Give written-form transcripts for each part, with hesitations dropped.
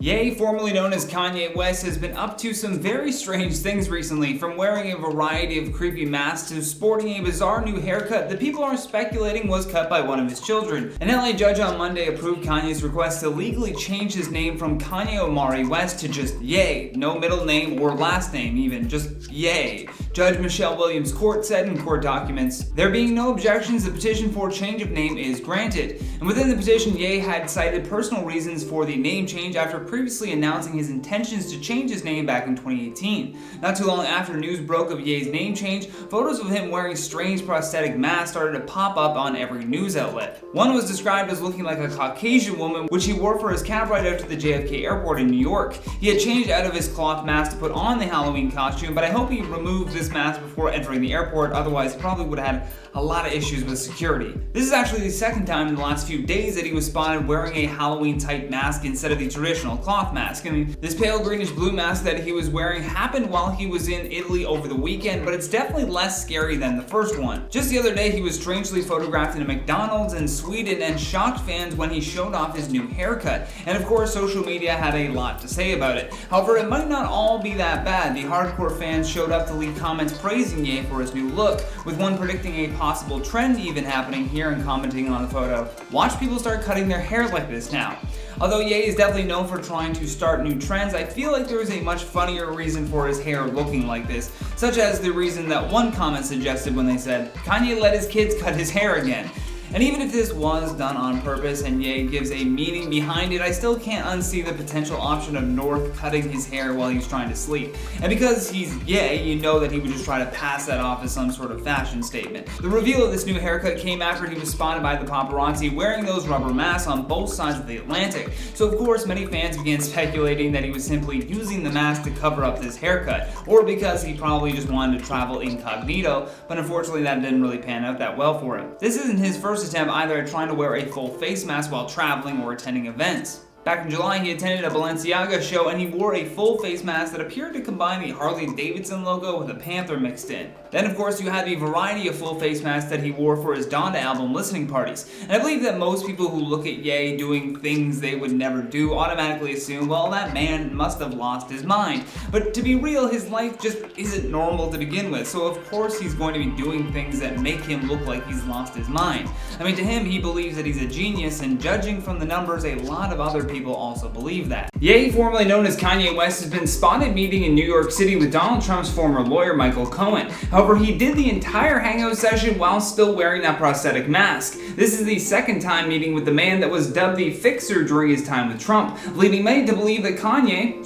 Ye, formerly known as Kanye West, has been up to some very strange things recently, from wearing a variety of creepy masks to sporting a bizarre new haircut that people are speculating was cut by one of his children. An LA judge on Monday approved Kanye's request to legally change his name from Kanye Omari West to just Ye, no middle name or last name even, just Ye. Judge Michelle Williams Court said in court documents, "There being no objections, the petition for change of name is granted." And within the petition, Ye had cited personal reasons for the name change after previously announcing his intentions to change his name back in 2018. Not too long after news broke of Ye's name change, photos of him wearing strange prosthetic masks started to pop up on every news outlet. One was described as looking like a Caucasian woman, which he wore for his cab ride out to the JFK airport in New York. He had changed out of his cloth mask to put on the Halloween costume, but I hope he removed this mask before entering the airport, otherwise he probably would have had a lot of issues with security. This is actually the second time in the last few days that he was spotted wearing a Halloween-type mask instead of the traditional cloth mask. I mean, this pale greenish-blue mask that he was wearing happened while he was in Italy over the weekend, but it's definitely less scary than the first one. Just the other day, he was strangely photographed in a McDonald's in Sweden and shocked fans when he showed off his new haircut. And of course, social media had a lot to say about it. However, it might not all be that bad. The hardcore fans showed up to leave comments praising Ye for his new look, with one predicting a possible trend even happening here and commenting on the photo, "Watch people start cutting their hair like this now." Although Ye is definitely known for trying to start new trends, I feel like there is a much funnier reason for his hair looking like this, such as the reason that one comment suggested when they said, "Kanye let his kids cut his hair again." And even if this was done on purpose and Ye gives a meaning behind it, I still can't unsee the potential option of North cutting his hair while he's trying to sleep. And because he's Ye, you know that he would just try to pass that off as some sort of fashion statement. The reveal of this new haircut came after he was spotted by the paparazzi wearing those rubber masks on both sides of the Atlantic. So of course, many fans began speculating that he was simply using the mask to cover up his haircut, or because he probably just wanted to travel incognito, but unfortunately that didn't really pan out that well for him. This isn't his first attempt either at trying to wear a full face mask while traveling or attending events. Back in July, he attended a Balenciaga show and he wore a full face mask that appeared to combine the Harley-Davidson logo with a panther mixed in. Then of course you had the variety of full face masks that he wore for his Donda album listening parties. And I believe that most people who look at Ye doing things they would never do automatically assume, well, that man must have lost his mind. But to be real, his life just isn't normal to begin with, so of course he's going to be doing things that make him look like he's lost his mind. I mean, to him, he believes that he's a genius, and judging from the numbers, a lot of other people also believe that. Ye, formerly known as Kanye West, has been spotted meeting in New York City with Donald Trump's former lawyer, Michael Cohen. However, he did the entire hangout session while still wearing that prosthetic mask. This is the second time meeting with the man that was dubbed the Fixer during his time with Trump, leading many to believe that Kanye,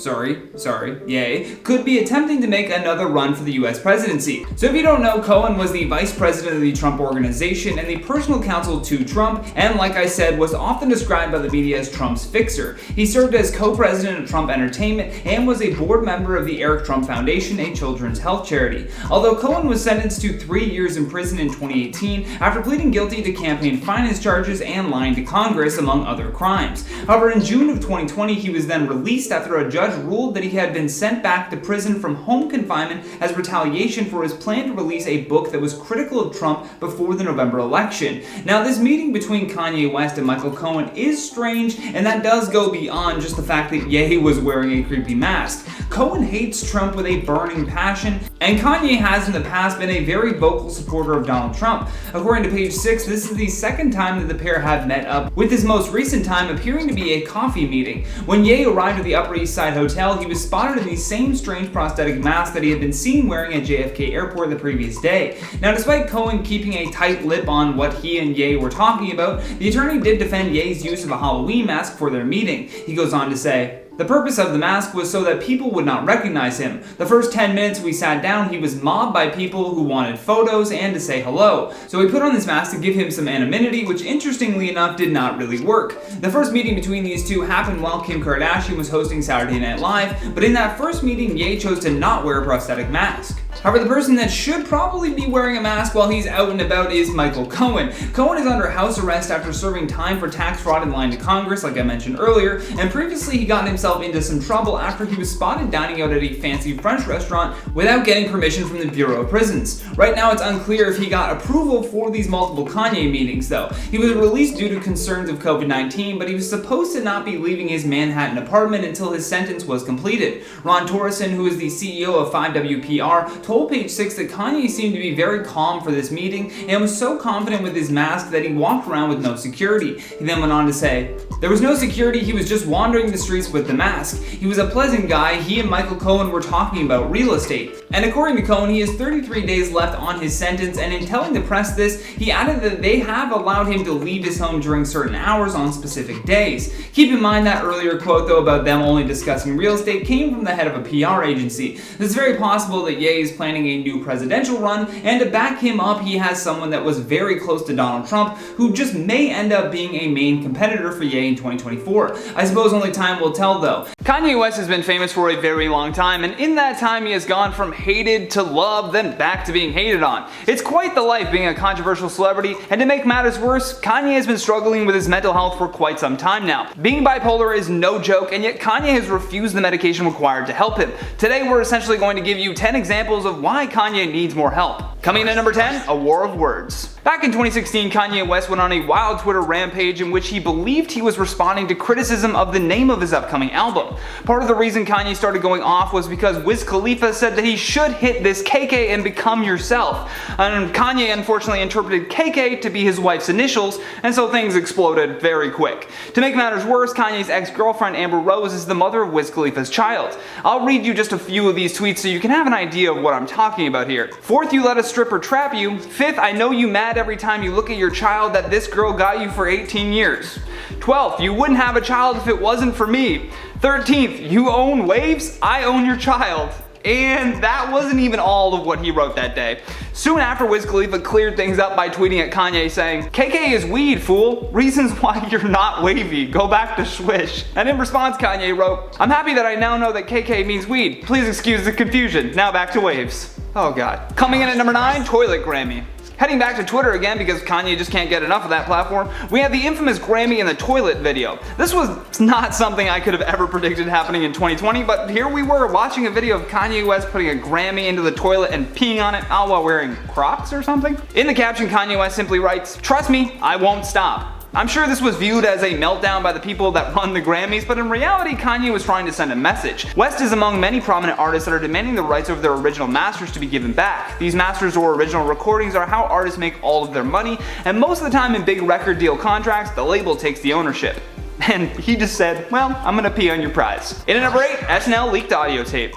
Ye, could be attempting to make another run for the US presidency. So if you don't know, Cohen was the vice president of the Trump Organization and the personal counsel to Trump, and like I said, was often described by the media as Trump's fixer. He served as co-president of Trump Entertainment and was a board member of the Eric Trump Foundation, a children's health charity. Although Cohen was sentenced to 3 years in prison in 2018 after pleading guilty to campaign finance charges and lying to Congress, among other crimes. However, in June of 2020, he was then released after a judge ruled that he had been sent back to prison from home confinement as retaliation for his plan to release a book that was critical of Trump before the November election. Now, this meeting between Kanye West and Michael Cohen is strange, and that does go beyond just the fact that Ye was wearing a creepy mask. Cohen hates Trump with a burning passion, and Kanye has in the past been a very vocal supporter of Donald Trump. According to page 6, this is the second time that the pair have met up, with his most recent time appearing to be a coffee meeting. When Ye arrived at the Upper East Side Hotel, he was spotted in the same strange prosthetic mask that he had been seen wearing at JFK Airport the previous day. Now, despite Cohen keeping a tight lip on what he and Ye were talking about, the attorney did defend Ye's use of a Halloween mask for their meeting. He goes on to say, "The purpose of the mask was so that people would not recognize him. The first 10 minutes we sat down, he was mobbed by people who wanted photos and to say hello. So we put on this mask to give him some anonymity, which interestingly enough did not really work." The first meeting between these two happened while Kim Kardashian was hosting Saturday Night Live, but in that first meeting, Ye chose to not wear a prosthetic mask. However, the person that should probably be wearing a mask while he's out and about is Michael Cohen. Cohen is under house arrest after serving time for tax fraud in line to Congress, like I mentioned earlier, and previously he got himself into some trouble after he was spotted dining out at a fancy French restaurant without getting permission from the Bureau of Prisons. Right now, it's unclear if he got approval for these multiple Kanye meetings, though. He was released due to concerns of COVID-19, but he was supposed to not be leaving his Manhattan apartment until his sentence was completed. Ron Torreson, who is the CEO of 5WPR, told Page 6 that Kanye seemed to be very calm for this meeting and was so confident with his mask that he walked around with no security. He then went on to say, "There was no security, he was just wandering the streets with the mask. He was a pleasant guy. He and Michael Cohen were talking about real estate." And according to Cohen, he has 33 days left on his sentence, and in telling the press this, he added that they have allowed him to leave his home during certain hours on specific days. Keep in mind that earlier quote, though, about them only discussing real estate came from the head of a PR agency. It's very possible that Ye is planning a new presidential run, and to back him up, he has someone that was very close to Donald Trump, who just may end up being a main competitor for Ye in 2024. I suppose only time will tell, though. Kanye West has been famous for a very long time, and in that time he has gone from hated to loved, then back to being hated on. It's quite the life being a controversial celebrity, and to make matters worse, Kanye has been struggling with his mental health for quite some time now. Being bipolar is no joke, and yet Kanye has refused the medication required to help him. Today we're essentially going to give you 10 examples of why Kanye needs more help. Coming in at number 10, a war of words. Back in 2016, Kanye West went on a wild Twitter rampage in which he believed he was responding to criticism of the name of his upcoming album. Part of the reason Kanye started going off was because Wiz Khalifa said that he should hit this KK and become yourself. And Kanye unfortunately interpreted KK to be his wife's initials, and so things exploded very quick. To make matters worse, Kanye's ex-girlfriend Amber Rose is the mother of Wiz Khalifa's child. I'll read you just a few of these tweets so you can have an idea of what I'm talking about here. 4th, you let a stripper trap you. 5th, I know you mad every time you look at your child that this girl got you for 18 years. 12th, you wouldn't have a child if it wasn't for me. 13th, you own waves, I own your child. And that wasn't even all of what he wrote that day. Soon after, Wiz Khalifa cleared things up by tweeting at Kanye saying, "KK is weed, fool. Reasons why you're not wavy. Go back to Swish." And in response, Kanye wrote, "I'm happy that I now know that KK means weed. Please excuse the confusion. Now back to waves." Oh god. Coming in at number 9, Toilet Grammy. Heading back to Twitter again because Kanye just can't get enough of that platform, we have the infamous Grammy in the toilet video. This was not something I could have ever predicted happening in 2020, but here we were watching a video of Kanye West putting a Grammy into the toilet and peeing on it, all while wearing Crocs or something. In the caption, Kanye West simply writes, "Trust me, I won't stop." I'm sure this was viewed as a meltdown by the people that run the Grammys, but in reality, Kanye was trying to send a message. West is among many prominent artists that are demanding the rights over their original masters to be given back. These masters or original recordings are how artists make all of their money, and most of the time in big record deal contracts, the label takes the ownership. And he just said, well, I'm gonna pee on your prize. In at number 8, SNL leaked audio tape.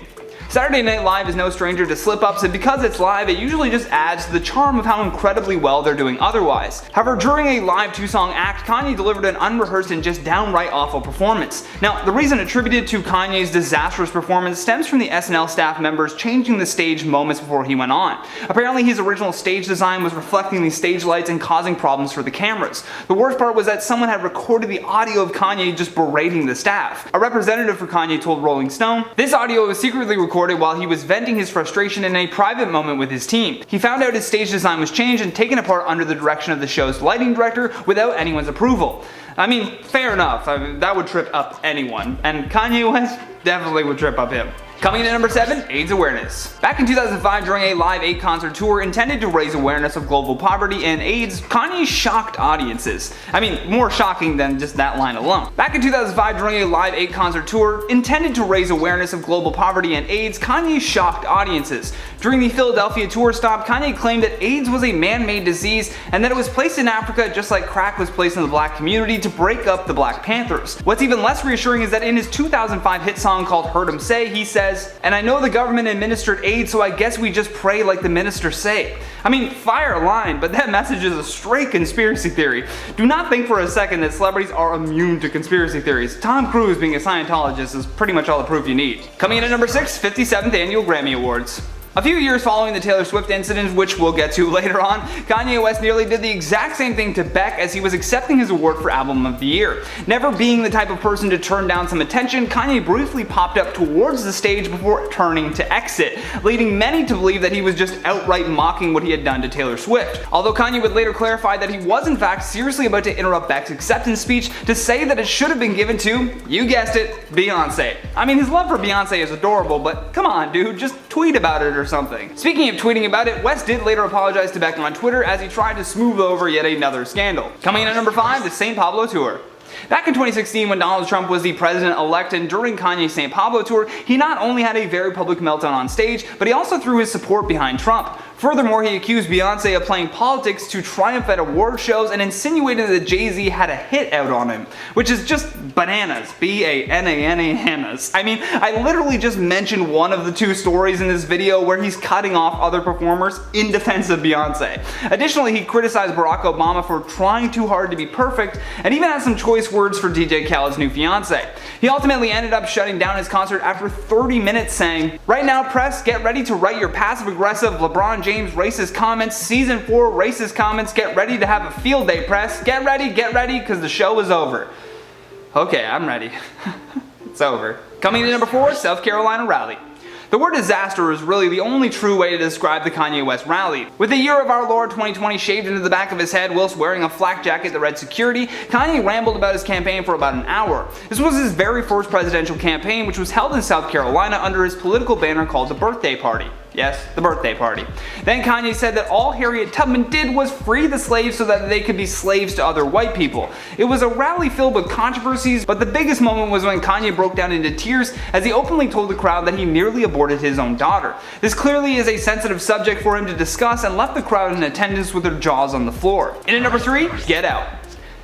Saturday Night Live is no stranger to slip-ups, and because it's live, it usually just adds to the charm of how incredibly well they're doing otherwise. However, during a live 2-song act, Kanye delivered an unrehearsed and just downright awful performance. Now, the reason attributed to Kanye's disastrous performance stems from the SNL staff members changing the stage moments before he went on. Apparently, his original stage design was reflecting the stage lights and causing problems for the cameras. The worst part was that someone had recorded the audio of Kanye just berating the staff. A representative for Kanye told Rolling Stone, "This audio was secretly recorded while he was venting his frustration in a private moment with his team. He found out his stage design was changed and taken apart under the direction of the show's lighting director without anyone's approval." I mean, fair enough. That would trip up anyone, and Kanye West definitely would trip up him. Coming in at number 7, AIDS awareness. Back in 2005, during a Live 8 concert tour intended to raise awareness of global poverty and AIDS, Kanye shocked audiences. I mean, more shocking than just that line alone. Back in 2005, during a Live 8 concert tour intended to raise awareness of global poverty and AIDS, Kanye shocked audiences. During the Philadelphia tour stop, Kanye claimed that AIDS was a man-made disease and that it was placed in Africa just like crack was placed in the black community to break up the Black Panthers. What's even less reassuring is that in his 2005 hit song called Heard 'Em Say, he says, "And I know the government administered AIDS, so I guess we just pray like the ministers say." I mean, fire a line, but that message is a straight conspiracy theory. Do not think for a second that celebrities are immune to conspiracy theories. Tom Cruise being a Scientologist is pretty much all the proof you need. Coming in at number 6, 57th Annual Grammy Awards. A few years following the Taylor Swift incident, which we'll get to later on, Kanye West nearly did the exact same thing to Beck as he was accepting his award for Album of the Year. Never being the type of person to turn down some attention, Kanye briefly popped up towards the stage before turning to exit, leading many to believe that he was just outright mocking what he had done to Taylor Swift. Although Kanye would later clarify that he was in fact seriously about to interrupt Beck's acceptance speech to say that it should have been given to, you guessed it, Beyonce. I mean, his love for Beyonce is adorable, but come on dude, just tweet about it or something. Speaking of tweeting about it, West did later apologize to Beck on Twitter as he tried to smooth over yet another scandal. Coming in at number 5, the St. Pablo Tour. Back in 2016, when Donald Trump was the president-elect and during Kanye's St. Pablo tour, he not only had a very public meltdown on stage, but he also threw his support behind Trump. Furthermore, he accused Beyonce of playing politics to triumph at award shows and insinuated that Jay-Z had a hit out on him, which is just bananas. B-A-N-A-N-A-Hanas. I mean, I literally just mentioned one of the two stories in this video where he's cutting off other performers in defense of Beyonce. Additionally, he criticized Barack Obama for trying too hard to be perfect, and even had some choice words for DJ Khaled's new fiance. He ultimately ended up shutting down his concert after 30 minutes saying, "Right now, press, get ready to write your passive-aggressive LeBron James racist comments, season 4 racist comments, get ready to have a field day, press, get ready, because the show is over." Okay, I'm ready. It's over. Coming in number 4, South Carolina rally. The word disaster is really the only true way to describe the Kanye West rally. With the year of our Lord 2020 shaved into the back of his head whilst wearing a flak jacket that read security, Kanye rambled about his campaign for about an hour. This was his very first presidential campaign, which was held in South Carolina under his political banner called the Birthday Party. Yes, the birthday party. Then Kanye said that all Harriet Tubman did was free the slaves so that they could be slaves to other white people. It was a rally filled with controversies, but the biggest moment was when Kanye broke down into tears as he openly told the crowd that he nearly aborted his own daughter. This clearly is a sensitive subject for him to discuss and left the crowd in attendance with their jaws on the floor. In at number 3, Get Out.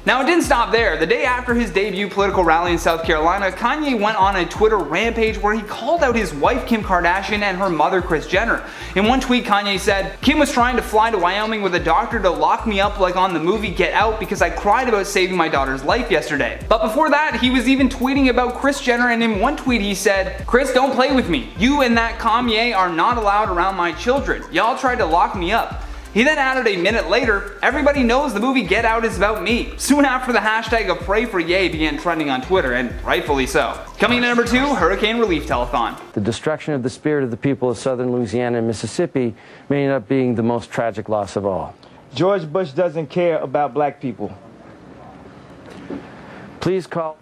Now it didn't stop there. The day after his debut political rally in South Carolina, Kanye went on a Twitter rampage where he called out his wife Kim Kardashian and her mother Kris Jenner. In one tweet, Kanye said, "Kim was trying to fly to Wyoming with a doctor to lock me up like on the movie Get Out because I cried about saving my daughter's life yesterday." But before that, he was even tweeting about Kris Jenner, and in one tweet he said, "Kris, don't play with me. You and that Kanye are not allowed around my children. Y'all tried to lock me up." He then added a minute later, "Everybody knows the movie Get Out is about me." Soon after, the hashtag of Pray for Ye began trending on Twitter, and rightfully so. Coming in at number 2, Hurricane Relief Telethon. The destruction of the spirit of the people of southern Louisiana and Mississippi may end up being the most tragic loss of all. George Bush doesn't care about black people. Please call.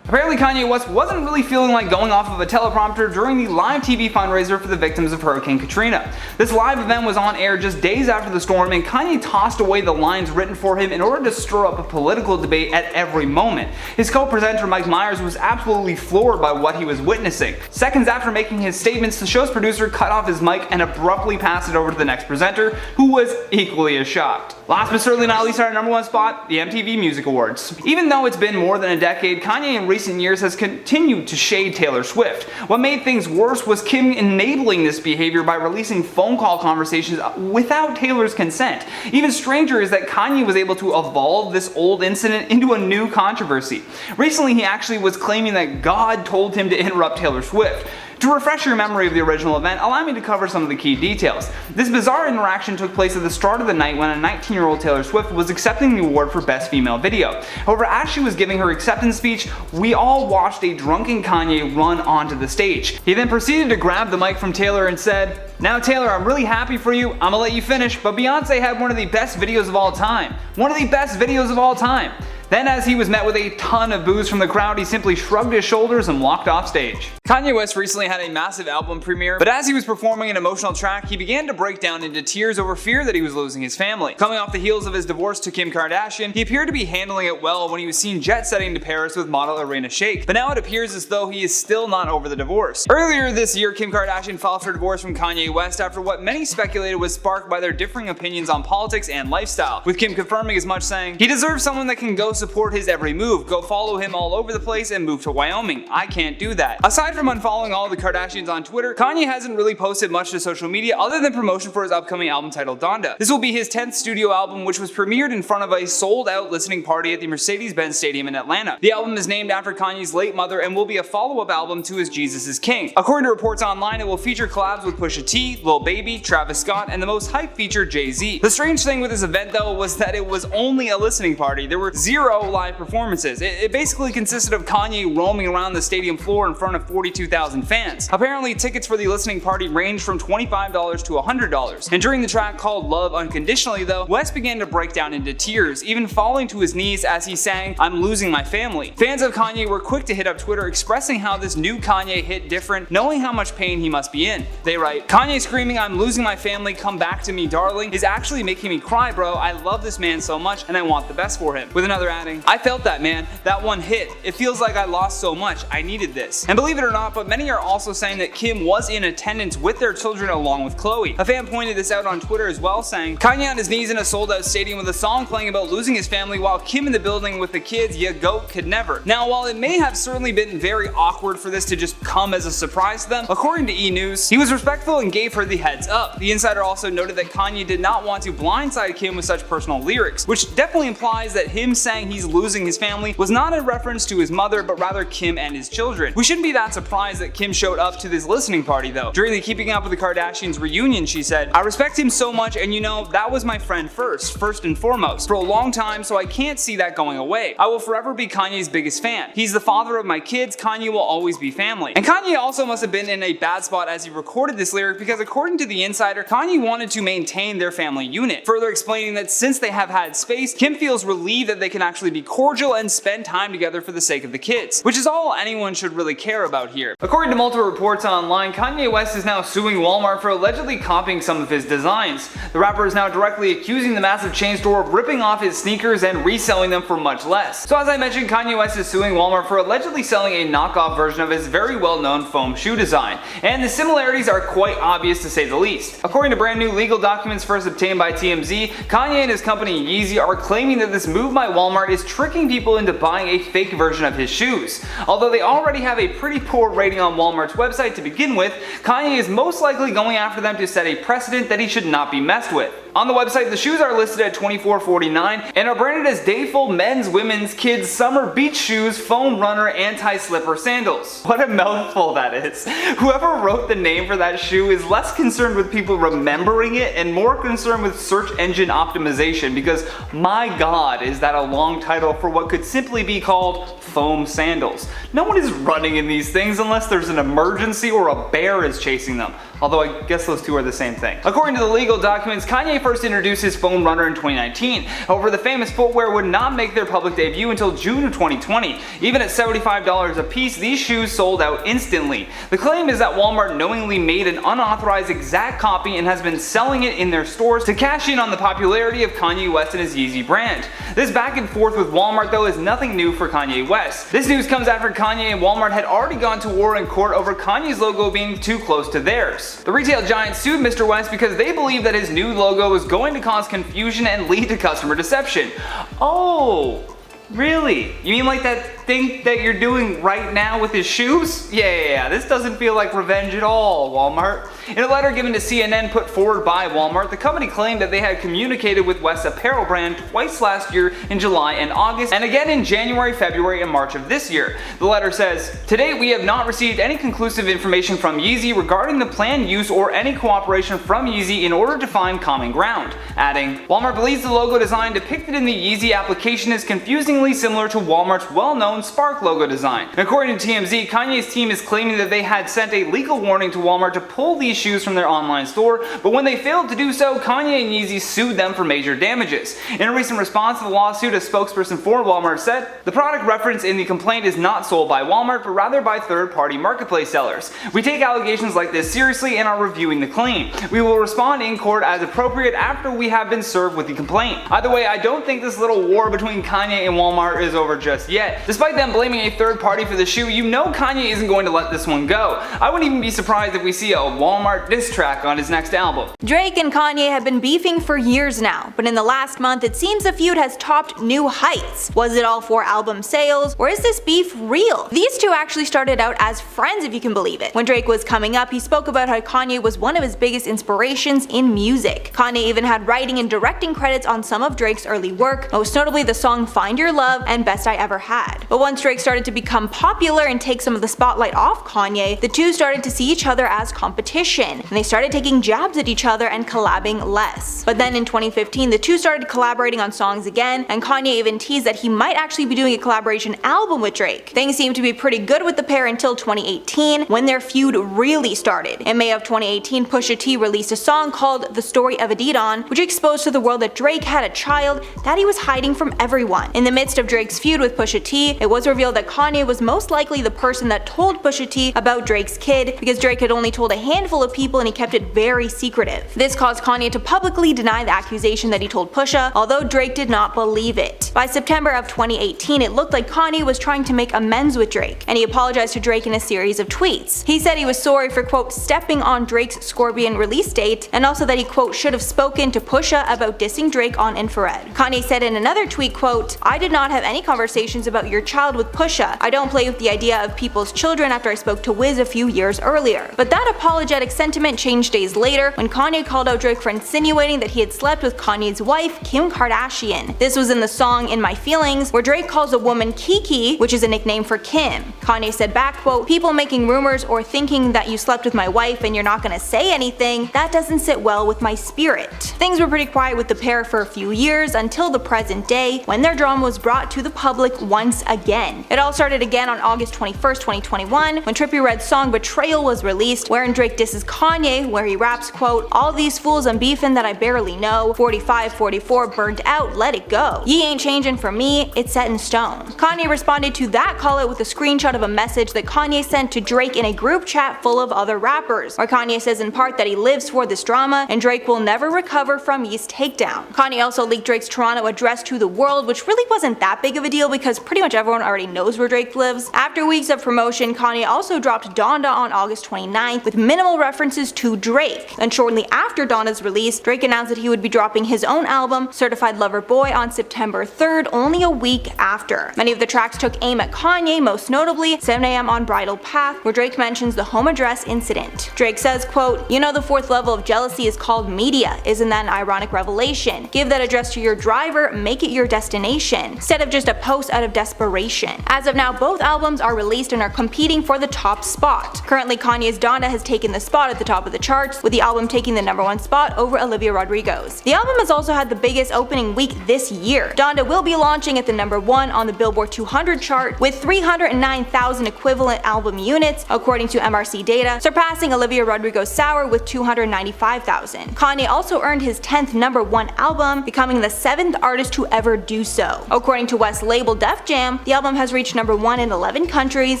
Apparently Kanye West wasn't really feeling like going off of a teleprompter during the live TV fundraiser for the victims of Hurricane Katrina. This live event was on air just days after the storm, and Kanye tossed away the lines written for him in order to stir up a political debate at every moment. His co-presenter Mike Myers was absolutely floored by what he was witnessing. Seconds after making his statements, the show's producer cut off his mic and abruptly passed it over to the next presenter, who was equally as shocked. Last but certainly not least, our number 1 spot, the MTV Music Awards. Even though it's been more than a decade, Kanye in recent years has continued to shade Taylor Swift. What made things worse was Kim enabling this behavior by releasing phone call conversations without Taylor's consent. Even stranger is that Kanye was able to evolve this old incident into a new controversy. Recently, he actually was claiming that God told him to interrupt Taylor Swift. To refresh your memory of the original event, allow me to cover some of the key details. This bizarre interaction took place at the start of the night when a 19-year-old Taylor Swift was accepting the award for Best Female Video. However, as she was giving her acceptance speech, we all watched a drunken Kanye run onto the stage. He then proceeded to grab the mic from Taylor and said, "Now Taylor, I'm really happy for you, I'm gonna let you finish, but Beyonce had one of the best videos of all time. One of the best videos of all time." Then, as he was met with a ton of boos from the crowd, he simply shrugged his shoulders and walked off stage. Kanye West recently had a massive album premiere, but as he was performing an emotional track, he began to break down into tears over fear that he was losing his family. Coming off the heels of his divorce to Kim Kardashian, he appeared to be handling it well when he was seen jet-setting to Paris with model Irina Shayk, but now it appears as though he is still not over the divorce. Earlier this year, Kim Kardashian filed for divorce from Kanye West after what many speculated was sparked by their differing opinions on politics and lifestyle, with Kim confirming as much, saying, "He deserves someone that can go support his every move, go follow him all over the place and move to Wyoming. I can't do that. Aside from unfollowing all the Kardashians on Twitter, Kanye hasn't really posted much to social media other than promotion for his upcoming album titled Donda. This will be his 10th studio album, which was premiered in front of a sold-out listening party at the Mercedes-Benz Stadium in Atlanta. The album is named after Kanye's late mother and will be a follow-up album to his Jesus is King. According to reports online, it will feature collabs with Pusha T, Lil Baby, Travis Scott, and the most hype feature, Jay-Z. The strange thing with this event though was that it was only a listening party. There were 0 live performances. It basically consisted of Kanye roaming around the stadium floor in front of 42,000 fans. Apparently, tickets for the listening party ranged from $25 to $100. And during the track called Love Unconditionally though, West began to break down into tears, even falling to his knees as he sang, "I'm losing my family." Fans of Kanye were quick to hit up Twitter expressing how this new Kanye hit different, knowing how much pain he must be in. They write, "Kanye screaming, 'I'm losing my family, come back to me darling,' is actually making me cry, bro. I love this man so much and I want the best for him." With another adding, "I felt that, man. That one hit. It feels like I lost so much. I needed this." And believe it or not, but many are also saying that Kim was in attendance with their children along with Khloe. A fan pointed this out on Twitter as well, saying, "Kanye on his knees in a sold-out stadium with a song playing about losing his family while Kim in the building with the kids, ya goat could never." Now, while it may have certainly been very awkward for this to just come as a surprise to them, according to E! News, he was respectful and gave her the heads up. The insider also noted that Kanye did not want to blindside Kim with such personal lyrics, which definitely implies that him saying he's losing his family was not a reference to his mother, but rather Kim and his children. We shouldn't be that surprised that Kim showed up to this listening party though. During the Keeping Up with the Kardashians reunion, she said, "I respect him so much, and you know, that was my friend first and foremost, for a long time, so I can't see that going away. I will forever be Kanye's biggest fan. He's the father of my kids, Kanye will always be family." And Kanye also must have been in a bad spot as he recorded this lyric, because according to the insider, Kanye wanted to maintain their family unit, further explaining that since they have had space, Kim feels relieved that they can actually be cordial and spend time together for the sake of the kids, which is all anyone should really care about here. According to multiple reports online, Kanye West is now suing Walmart for allegedly copying some of his designs. The rapper is now directly accusing the massive chain store of ripping off his sneakers and reselling them for much less. So as I mentioned, Kanye West is suing Walmart for allegedly selling a knockoff version of his very well-known foam shoe design, and the similarities are quite obvious to say the least. According to brand new legal documents first obtained by TMZ, Kanye and his company Yeezy are claiming that this move by Walmart is tricking people into buying a fake version of his shoes. Although they already have a pretty poor rating on Walmart's website to begin with, Kanye is most likely going after them to set a precedent that he should not be messed with. On the website, the shoes are listed at $24.49 and are branded as Dayful men's, women's, kids, summer beach shoes, foam runner, anti-slipper sandals. What a mouthful that is. Whoever wrote the name for that shoe is less concerned with people remembering it and more concerned with search engine optimization, because my god, is that a long title for what could simply be called foam sandals. No one is running in these things unless there's an emergency or a bear is chasing them. Although I guess those two are the same thing. According to the legal documents, Kanye first introduced his foam runner in 2019. However, the famous footwear would not make their public debut until June of 2020. Even at $75 a piece, these shoes sold out instantly. The claim is that Walmart knowingly made an unauthorized exact copy and has been selling it in their stores to cash in on the popularity of Kanye West and his Yeezy brand. This back and forth with Walmart though is nothing new for Kanye West. This news comes after Kanye and Walmart had already gone to war in court over Kanye's logo being too close to theirs. The retail giant sued Mr. West because they believe that his new logo was going to cause confusion and lead to customer deception. Oh, really? You mean like that thing that you're doing right now with his shoes? Yeah, this doesn't feel like revenge at all, Walmart. In a letter given to CNN put forward by Walmart, the company claimed that they had communicated with West's apparel brand twice last year in July and August, and again in January, February, and March of this year. The letter says, "To date, we have not received any conclusive information from Yeezy regarding the planned use or any cooperation from Yeezy in order to find common ground," adding, "Walmart believes the logo design depicted in the Yeezy application is confusingly similar to Walmart's well-known Spark logo design." And according to TMZ, Kanye's team is claiming that they had sent a legal warning to Walmart to pull these shoes from their online store, but when they failed to do so, Kanye and Yeezy sued them for major damages. In a recent response to the lawsuit, a spokesperson for Walmart said, "The product referenced in the complaint is not sold by Walmart, but rather by third-party marketplace sellers. We take allegations like this seriously and are reviewing the claim. We will respond in court as appropriate after we have been served with the complaint." Either way, I don't think this little war between Kanye and Walmart is over just yet. Despite despite them blaming a third party for the shoe, you know Kanye isn't going to let this one go. I wouldn't even be surprised if we see a Walmart diss track on his next album. Drake and Kanye have been beefing for years now, but in the last month it seems the feud has topped new heights. Was it all for album sales, or is this beef real? These two actually started out as friends, if you can believe it. When Drake was coming up, he spoke about how Kanye was one of his biggest inspirations in music. Kanye even had writing and directing credits on some of Drake's early work, most notably the song Find Your Love and Best I Ever Had. But once Drake started to become popular and take some of the spotlight off Kanye, the two started to see each other as competition, and they started taking jabs at each other and collabing less. But then in 2015, the two started collaborating on songs again, and Kanye even teased that he might actually be doing a collaboration album with Drake. Things seemed to be pretty good with the pair until 2018, when their feud really started. In May of 2018, Pusha T released a song called The Story of Adidon, which exposed to the world that Drake had a child that he was hiding from everyone. In the midst of Drake's feud with Pusha T, it was revealed that Kanye was most likely the person that told Pusha T about Drake's kid, because Drake had only told a handful of people and he kept it very secretive. This caused Kanye to publicly deny the accusation that he told Pusha, although Drake did not believe it. By September of 2018, it looked like Kanye was trying to make amends with Drake, and he apologized to Drake in a series of tweets. He said he was sorry for quote stepping on Drake's Scorpion release date, and also that he quote should have spoken to Pusha about dissing Drake on Infrared. Kanye said in another tweet quote, "I did not have any conversations about your child with Pusha. I don't play with the idea of people's children after I spoke to Wiz a few years earlier." But that apologetic sentiment changed days later when Kanye called out Drake for insinuating that he had slept with Kanye's wife, Kim Kardashian. This was in the song In My Feelings, where Drake calls a woman Kiki, which is a nickname for Kim. Kanye said back quote, "People making rumors or thinking that you slept with my wife and you're not gonna say anything, that doesn't sit well with my spirit." Things were pretty quiet with the pair for a few years until the present day, when their drama was brought to the public once again. It all started again on August 21st, 2021, when Trippie Redd's song Betrayal was released, wherein Drake disses Kanye, where he raps quote, "All these fools I'm beefing that I barely know, 45, 44, burnt out, let it go. Ye ain't changing for me, it's set in stone." Kanye responded to that call out with a screenshot of a message that Kanye sent to Drake in a group chat full of other rappers, where Kanye says in part that he lives for this drama and Drake will never recover from Ye's takedown. Kanye also leaked Drake's Toronto address to the world, which really wasn't that big of a deal because pretty much everyone already knows where Drake lives. After weeks of promotion, Kanye also dropped Donda on August 29th with minimal references to Drake. And shortly after Donda's release, Drake announced that he would be dropping his own album, Certified Lover Boy, on September 3rd, only a week after. Many of the tracks took aim at Kanye, most notably 7 AM on Bridal Path, where Drake mentions the home address incident. Drake says, quote, "You know the fourth level of jealousy is called media. Isn't that an ironic revelation? Give that address to your driver, make it your destination, instead of just a post out of desperation." As of now, both albums are released and are competing for the top spot. Currently, Kanye's Donda has taken the spot at the top of the charts, with the album taking the #1 spot over Olivia Rodrigo's. The album has also had the biggest opening week this year. Donda will be launching at the #1 on the Billboard 200 chart with 309,000 equivalent album units, according to MRC data, surpassing Olivia Rodrigo's Sour with 295,000. Kanye also earned his 10th #1 album, becoming the 7th artist to ever do so. According to West's label Def Jam, the album has reached #1 in 11 countries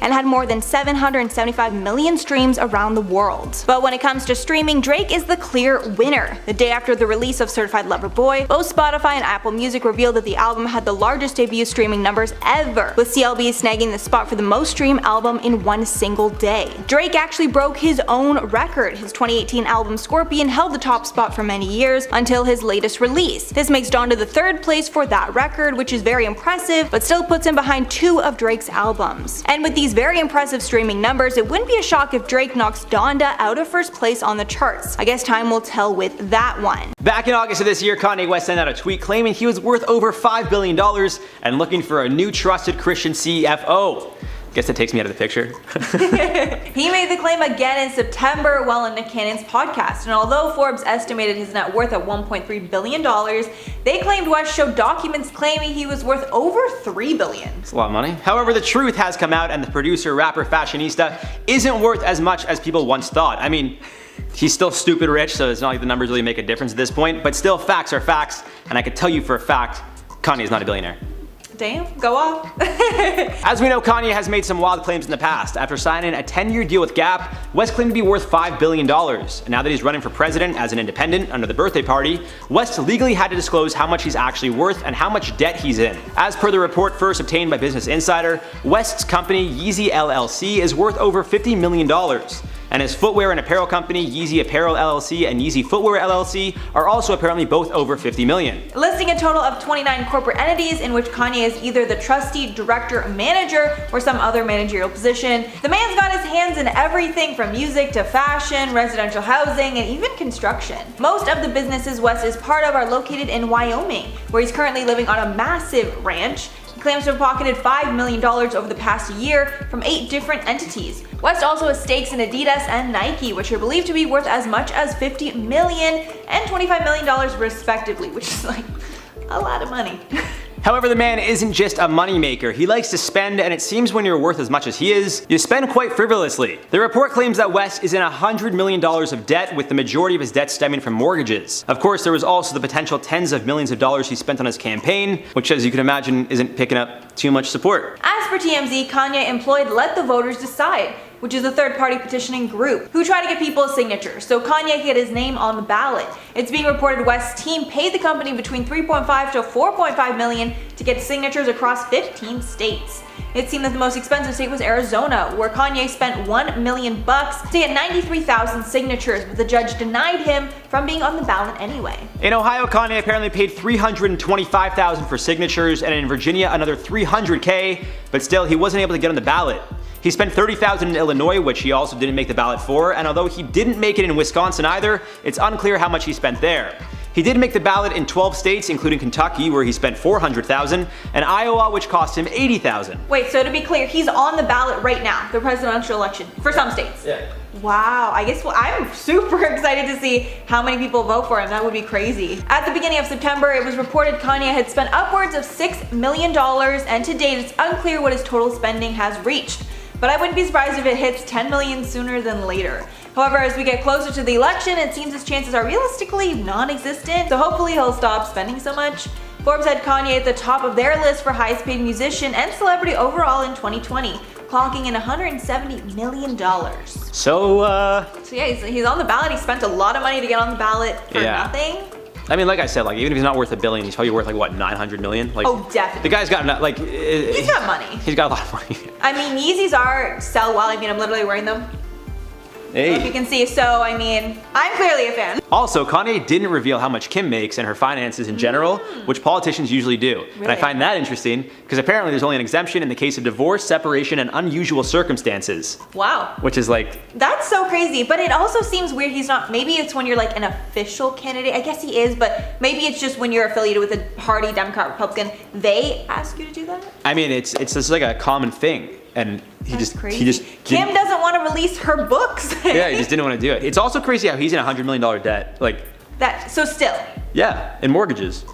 and had more than 775 million streams around the world. But when it comes to streaming, Drake is the clear winner. The day after the release of Certified Lover Boy, both Spotify and Apple Music revealed that the album had the largest debut streaming numbers ever, with CLB snagging the spot for the most streamed album in one single day. Drake actually broke his own record. His 2018 album Scorpion held the top spot for many years until his latest release. This makes Donda the 3rd place for that record, which is very impressive, but still puts him behind 2 of Drake's albums. And with these very impressive streaming numbers, it wouldn't be a shock if Drake knocks Donda out of 1st place on the charts. I guess time will tell with that one. Back in August of this year, Kanye West sent out a tweet claiming he was worth over $5 billion and looking for a new trusted Christian CFO. Guess that takes me out of the picture. He made the claim again in September while on Nick Cannon's podcast, and although Forbes estimated his net worth at $1.3 billion, they claimed West showed documents claiming he was worth over $3 billion. It's a lot of money. However, the truth has come out and the producer, rapper, fashionista isn't worth as much as people once thought. I mean, he's still stupid rich, so it's not like the numbers really make a difference at this point, but still facts are facts, and I can tell you for a fact, Kanye is not a billionaire. Damn, go off. As we know, Kanye has made some wild claims in the past. After signing a 10-year deal with Gap, West claimed to be worth $5 billion. And now that he's running for president as an independent under the birthday party, West legally had to disclose how much he's actually worth and how much debt he's in. As per the report first obtained by Business Insider, West's company, Yeezy LLC, is worth over $50 million. And his footwear and apparel company, Yeezy Apparel LLC and Yeezy Footwear LLC, are also apparently both over $50 million. Listing a total of 29 corporate entities in which Kanye is either the trustee, director, manager, or some other managerial position. The man's got his hands in everything from music to fashion, residential housing, and even construction. Most of the businesses West is part of are located in Wyoming, where he's currently living on a massive ranch. He claims to have pocketed $5 million over the past year from 8 different entities. West also has stakes in Adidas and Nike, which are believed to be worth as much as $50 million and $25 million respectively, which is like a lot of money. However, the man isn't just a moneymaker. He likes to spend, and it seems when you're worth as much as he is, you spend quite frivolously. The report claims that West is in $100 million of debt, with the majority of his debt stemming from mortgages. Of course, there was also the potential tens of millions of dollars he spent on his campaign, which, as you can imagine, isn't picking up too much support. As per TMZ, Kanye employed Let the Voters Decide, which is a third-party petitioning group, who try to get people's signatures so Kanye can get his name on the ballot. It's being reported West's team paid the company between $3.5 to $4.5 million to get signatures across 15 states. It seemed that the most expensive state was Arizona, where Kanye spent $1 million to get 93,000 signatures, but the judge denied him from being on the ballot anyway. In Ohio, Kanye apparently paid $325,000 for signatures, and in Virginia another $300K, but still he wasn't able to get on the ballot. He spent $30,000 in Illinois, which he also didn't make the ballot for, and although he didn't make it in Wisconsin either, it's unclear how much he spent there. He did make the ballot in 12 states, including Kentucky, where he spent $400,000, and Iowa, which cost him $80,000. Wait, so to be clear, he's on the ballot right now, the presidential election, for some states? Yeah. Wow, I guess I'm super excited to see how many people vote for him. That would be crazy. At the beginning of September, it was reported Kanye had spent upwards of $6 million, and to date it's unclear what his total spending has reached. But I wouldn't be surprised if it hits 10 million sooner than later. However, as we get closer to the election, it seems his chances are realistically non-existent, so hopefully he'll stop spending so much. Forbes had Kanye at the top of their list for highest paid musician and celebrity overall in 2020, clocking in $170 million. So yeah, he's on the ballot. He spent a lot of money to get on the ballot for nothing. I mean, like I said, like even if he's not worth $1 billion, he's probably worth like what, 900 million? Like, oh, definitely. The guy's got like he's got money. He's got a lot of money. I mean, Yeezys sell well. I mean, I'm literally wearing them. Hey. If you can see, so I mean, I'm clearly a fan. Also, Kanye didn't reveal how much Kim makes and her finances in general, which politicians usually do. Really? And I find that interesting because apparently there's only an exemption in the case of divorce, separation, and unusual circumstances. Wow. Which is like... That's so crazy, but it also seems weird he's not, maybe it's when you're like an official candidate, I guess he is, but maybe it's just when you're affiliated with a party, Democrat, Republican, they ask you to do that? I mean, it's just like a common thing. And he just Kim doesn't want to release her books. Yeah, he just didn't want to do it. It's also crazy how he's in $100 million debt. Like that. So still. Yeah, in mortgages.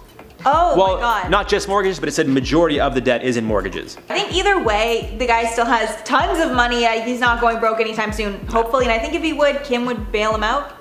Oh well, my god. Not just mortgages, but it said majority of the debt is in mortgages. I think either way, the guy still has tons of money. He's not going broke anytime soon, hopefully. And I think if he would, Kim would bail him out.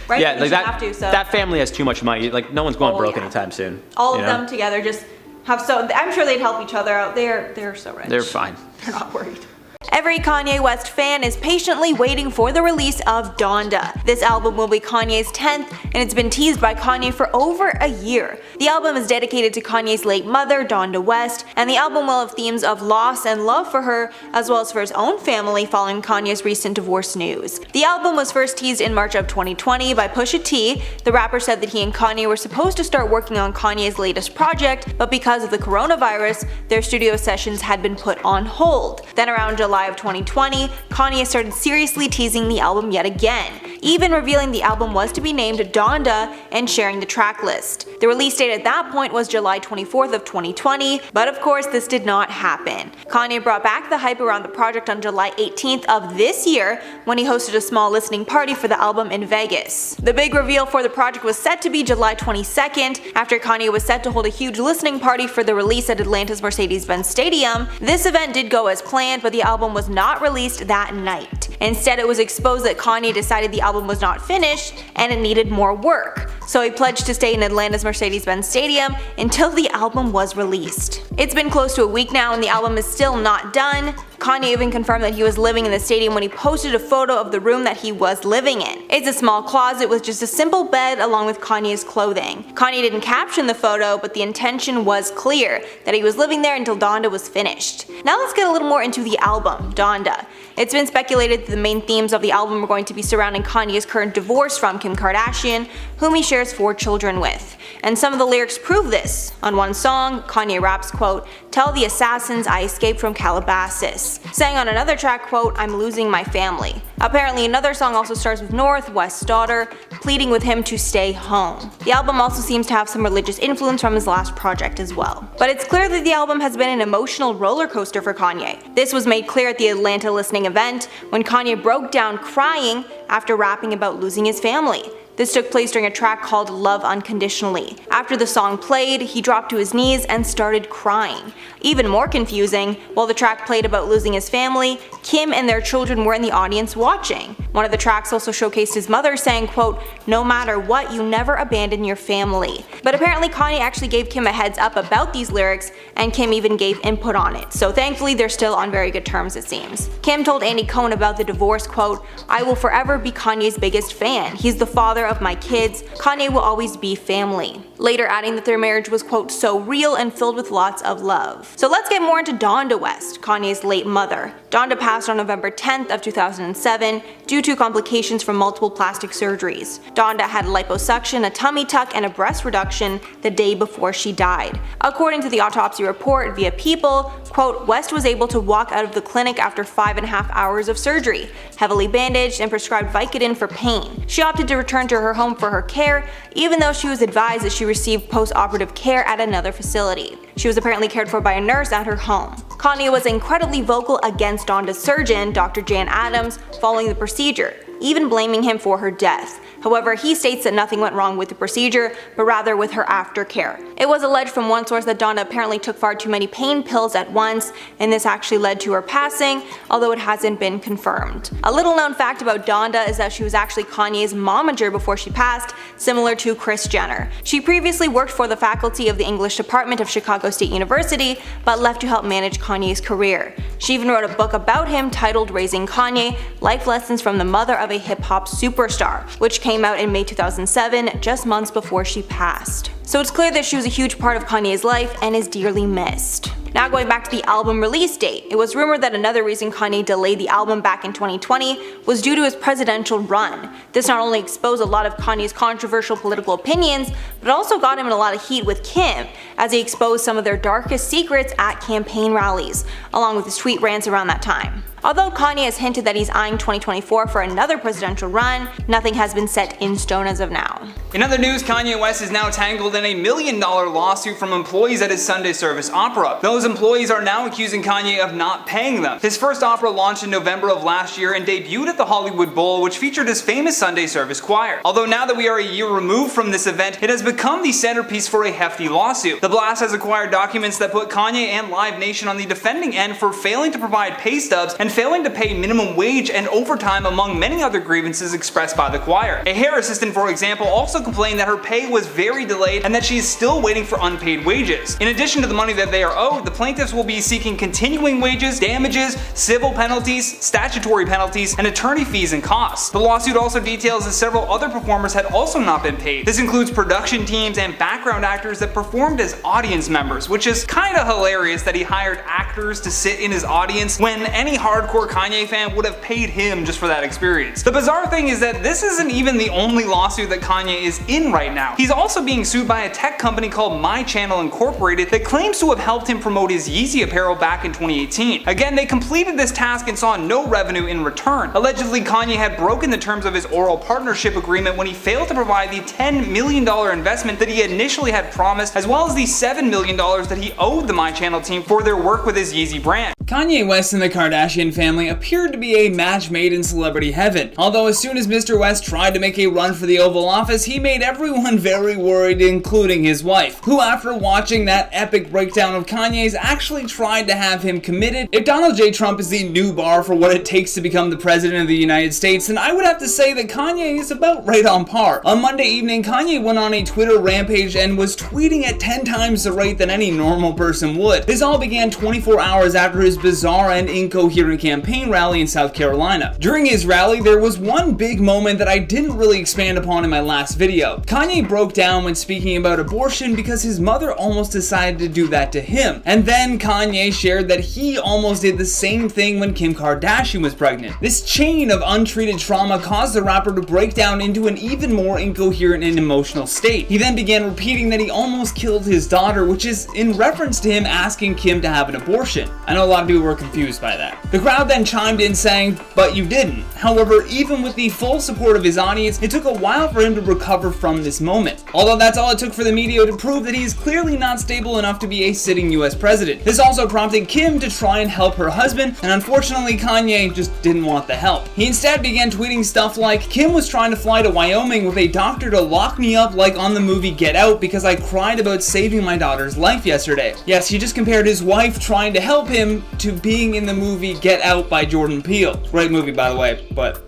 Right? Yeah, like that. Have to, so. That family has too much money. Like no one's going broke anytime soon. All of them together just have I'm sure they'd help each other out. They're so rich. They're fine. They're not worried. Every Kanye West fan is patiently waiting for the release of Donda. This album will be Kanye's 10th, and it's been teased by Kanye for over a year. The album is dedicated to Kanye's late mother, Donda West, and the album will have themes of loss and love for her, as well as for his own family following Kanye's recent divorce news. The album was first teased in March of 2020 by Pusha T. The rapper said that he and Kanye were supposed to start working on Kanye's latest project, but because of the coronavirus, their studio sessions had been put on hold. Then around July of 2020, Kanye started seriously teasing the album yet again, even revealing the album was to be named Donda and sharing the track list. The release date at that point was July 24th of 2020, but of course this did not happen. Kanye brought back the hype around the project on July 18th of this year when he hosted a small listening party for the album in Vegas. The big reveal for the project was set to be July 22nd, after Kanye was set to hold a huge listening party for the release at Atlanta's Mercedes-Benz Stadium. This event did go as planned, but the album was not released that night. Instead, it was exposed that Kanye decided the album was not finished and it needed more work. So he pledged to stay in Atlanta's Mercedes-Benz Stadium until the album was released. It's been close to a week now and the album is still not done. Kanye even confirmed that he was living in the stadium when he posted a photo of the room that he was living in. It's a small closet with just a simple bed along with Kanye's clothing. Kanye didn't caption the photo, but the intention was clear, that he was living there until Donda was finished. Now let's get a little more into the album, Donda. It's been speculated that the main themes of the album are going to be surrounding Kanye's current divorce from Kim Kardashian, whom he shares 4 children with. And some of the lyrics prove this. On one song, Kanye raps, quote, "Tell the assassins I escaped from Calabasas," saying on another track, quote, "I'm losing my family." Apparently another song also starts with North, West's daughter, pleading with him to stay home. The album also seems to have some religious influence from his last project as well. But it's clear that the album has been an emotional roller coaster for Kanye. This was made clear at the Atlanta listening event when Kanye broke down crying after rapping about losing his family. This took place during a track called Love Unconditionally. After the song played, he dropped to his knees and started crying. Even more confusing, while the track played about losing his family, Kim and their children were in the audience watching. One of the tracks also showcased his mother saying, quote, "No matter what, you never abandon your family." But apparently Kanye actually gave Kim a heads up about these lyrics, and Kim even gave input on it. So thankfully they're still on very good terms, it seems. Kim told Andy Cohen about the divorce, quote, "I will forever be Kanye's biggest fan. He's the father of my kids. Kanye will always be family." Later adding that their marriage was, quote, "so real and filled with lots of love." So let's get more into Donda West, Kanye's late mother. Donda passed on November 10th of 2007 due to complications from multiple plastic surgeries. Donda had liposuction, a tummy tuck, and a breast reduction the day before she died. According to the autopsy report via People, quote, "West was able to walk out of the clinic after 5.5 hours of surgery, heavily bandaged and prescribed Vicodin for pain. She opted to return to her home for her care, even though she was advised that she received post-operative care at another facility. She was apparently cared for by a nurse at her home." Kanye was incredibly vocal against Donda's surgeon, Dr. Jan Adams, following the procedure, even blaming him for her death. However, he states that nothing went wrong with the procedure, but rather with her aftercare. It was alleged from one source that Donda apparently took far too many pain pills at once, and this actually led to her passing, although it hasn't been confirmed. A little known fact about Donda is that she was actually Kanye's momager before she passed, similar to Kris Jenner. She previously worked for the faculty of the English department of Chicago State University, but left to help manage Kanye's career. She even wrote a book about him titled Raising Kanye: Life Lessons from the Mother of a Hip-Hop Superstar, which came out in May 2007, just months before she passed. So it's clear that she was a huge part of Kanye's life and is dearly missed. Now going back to the album release date, it was rumored that another reason Kanye delayed the album back in 2020 was due to his presidential run. This not only exposed a lot of Kanye's controversial political opinions, but also got him in a lot of heat with Kim, as he exposed some of their darkest secrets at campaign rallies, along with his tweet rants around that time. Although Kanye has hinted that he's eyeing 2024 for another presidential run, nothing has been set in stone as of now. In other news, Kanye West is now tangled in a $1 million lawsuit from employees at his Sunday service opera. Those employees are now accusing Kanye of not paying them. His first opera launched in November of last year and debuted at the Hollywood Bowl, which featured his famous Sunday service choir. Although now that we are a year removed from this event, it has become the centerpiece for a hefty lawsuit. The Blast has acquired documents that put Kanye and Live Nation on the defending end for failing to provide pay stubs and failing to pay minimum wage and overtime, among many other grievances expressed by the choir. A hair assistant, for example, also complained that her pay was very delayed and that she is still waiting for unpaid wages. In addition to the money that they are owed, the plaintiffs will be seeking continuing wages, damages, civil penalties, statutory penalties, and attorney fees and costs. The lawsuit also details that several other performers had also not been paid. This includes production teams and background actors that performed as audience members, which is kinda hilarious that he hired actors to sit in his audience when any hardcore Kanye fan would have paid him just for that experience. The bizarre thing is that this isn't even the only lawsuit that Kanye is in right now. He's also being sued by a tech company called My Channel Incorporated that claims to have helped him promote his Yeezy apparel back in 2018. Again, they completed this task and saw no revenue in return. Allegedly, Kanye had broken the terms of his oral partnership agreement when he failed to provide the $10 million investment that he initially had promised, as well as the $7 million that he owed the My Channel team for their work with his Yeezy brand. Kanye West and the Kardashian family appeared to be a match made in celebrity heaven. Although as soon as Mr. West tried to make a run for the Oval Office, he made everyone very worried, including his wife, who after watching that epic breakdown of Kanye's actually tried to have him committed. If Donald J. Trump is the new bar for what it takes to become the president of the United States, then I would have to say that Kanye is about right on par. On Monday evening, Kanye went on a Twitter rampage and was tweeting at 10 times the rate than any normal person would. This all began 24 hours after his bizarre and incoherent campaign rally in South Carolina. During his rally, there was one big moment that I didn't really expand upon in my last video. Kanye broke down when speaking about abortion because his mother almost decided to do that to him. And then Kanye shared that he almost did the same thing when Kim Kardashian was pregnant. This chain of untreated trauma caused the rapper to break down into an even more incoherent and emotional state. He then began repeating that he almost killed his daughter, which is in reference to him asking Kim to have an abortion. I know a lot of people were confused by that. The crowd then chimed in saying, "But you didn't." However, even with the full support of his audience, it took a while for him to recover from this moment. Although that's all it took for the media to prove that he is clearly not stable enough to be a sitting US president. This also prompted Kim to try and help her husband, and unfortunately Kanye just didn't want the help. He instead began tweeting stuff like, "Kim was trying to fly to Wyoming with a doctor to lock me up like on the movie Get Out because I cried about saving my daughter's life yesterday." Yes, he just compared his wife trying to help him to being in the movie Get Out by Jordan Peele. Great movie, by the way, but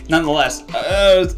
nonetheless,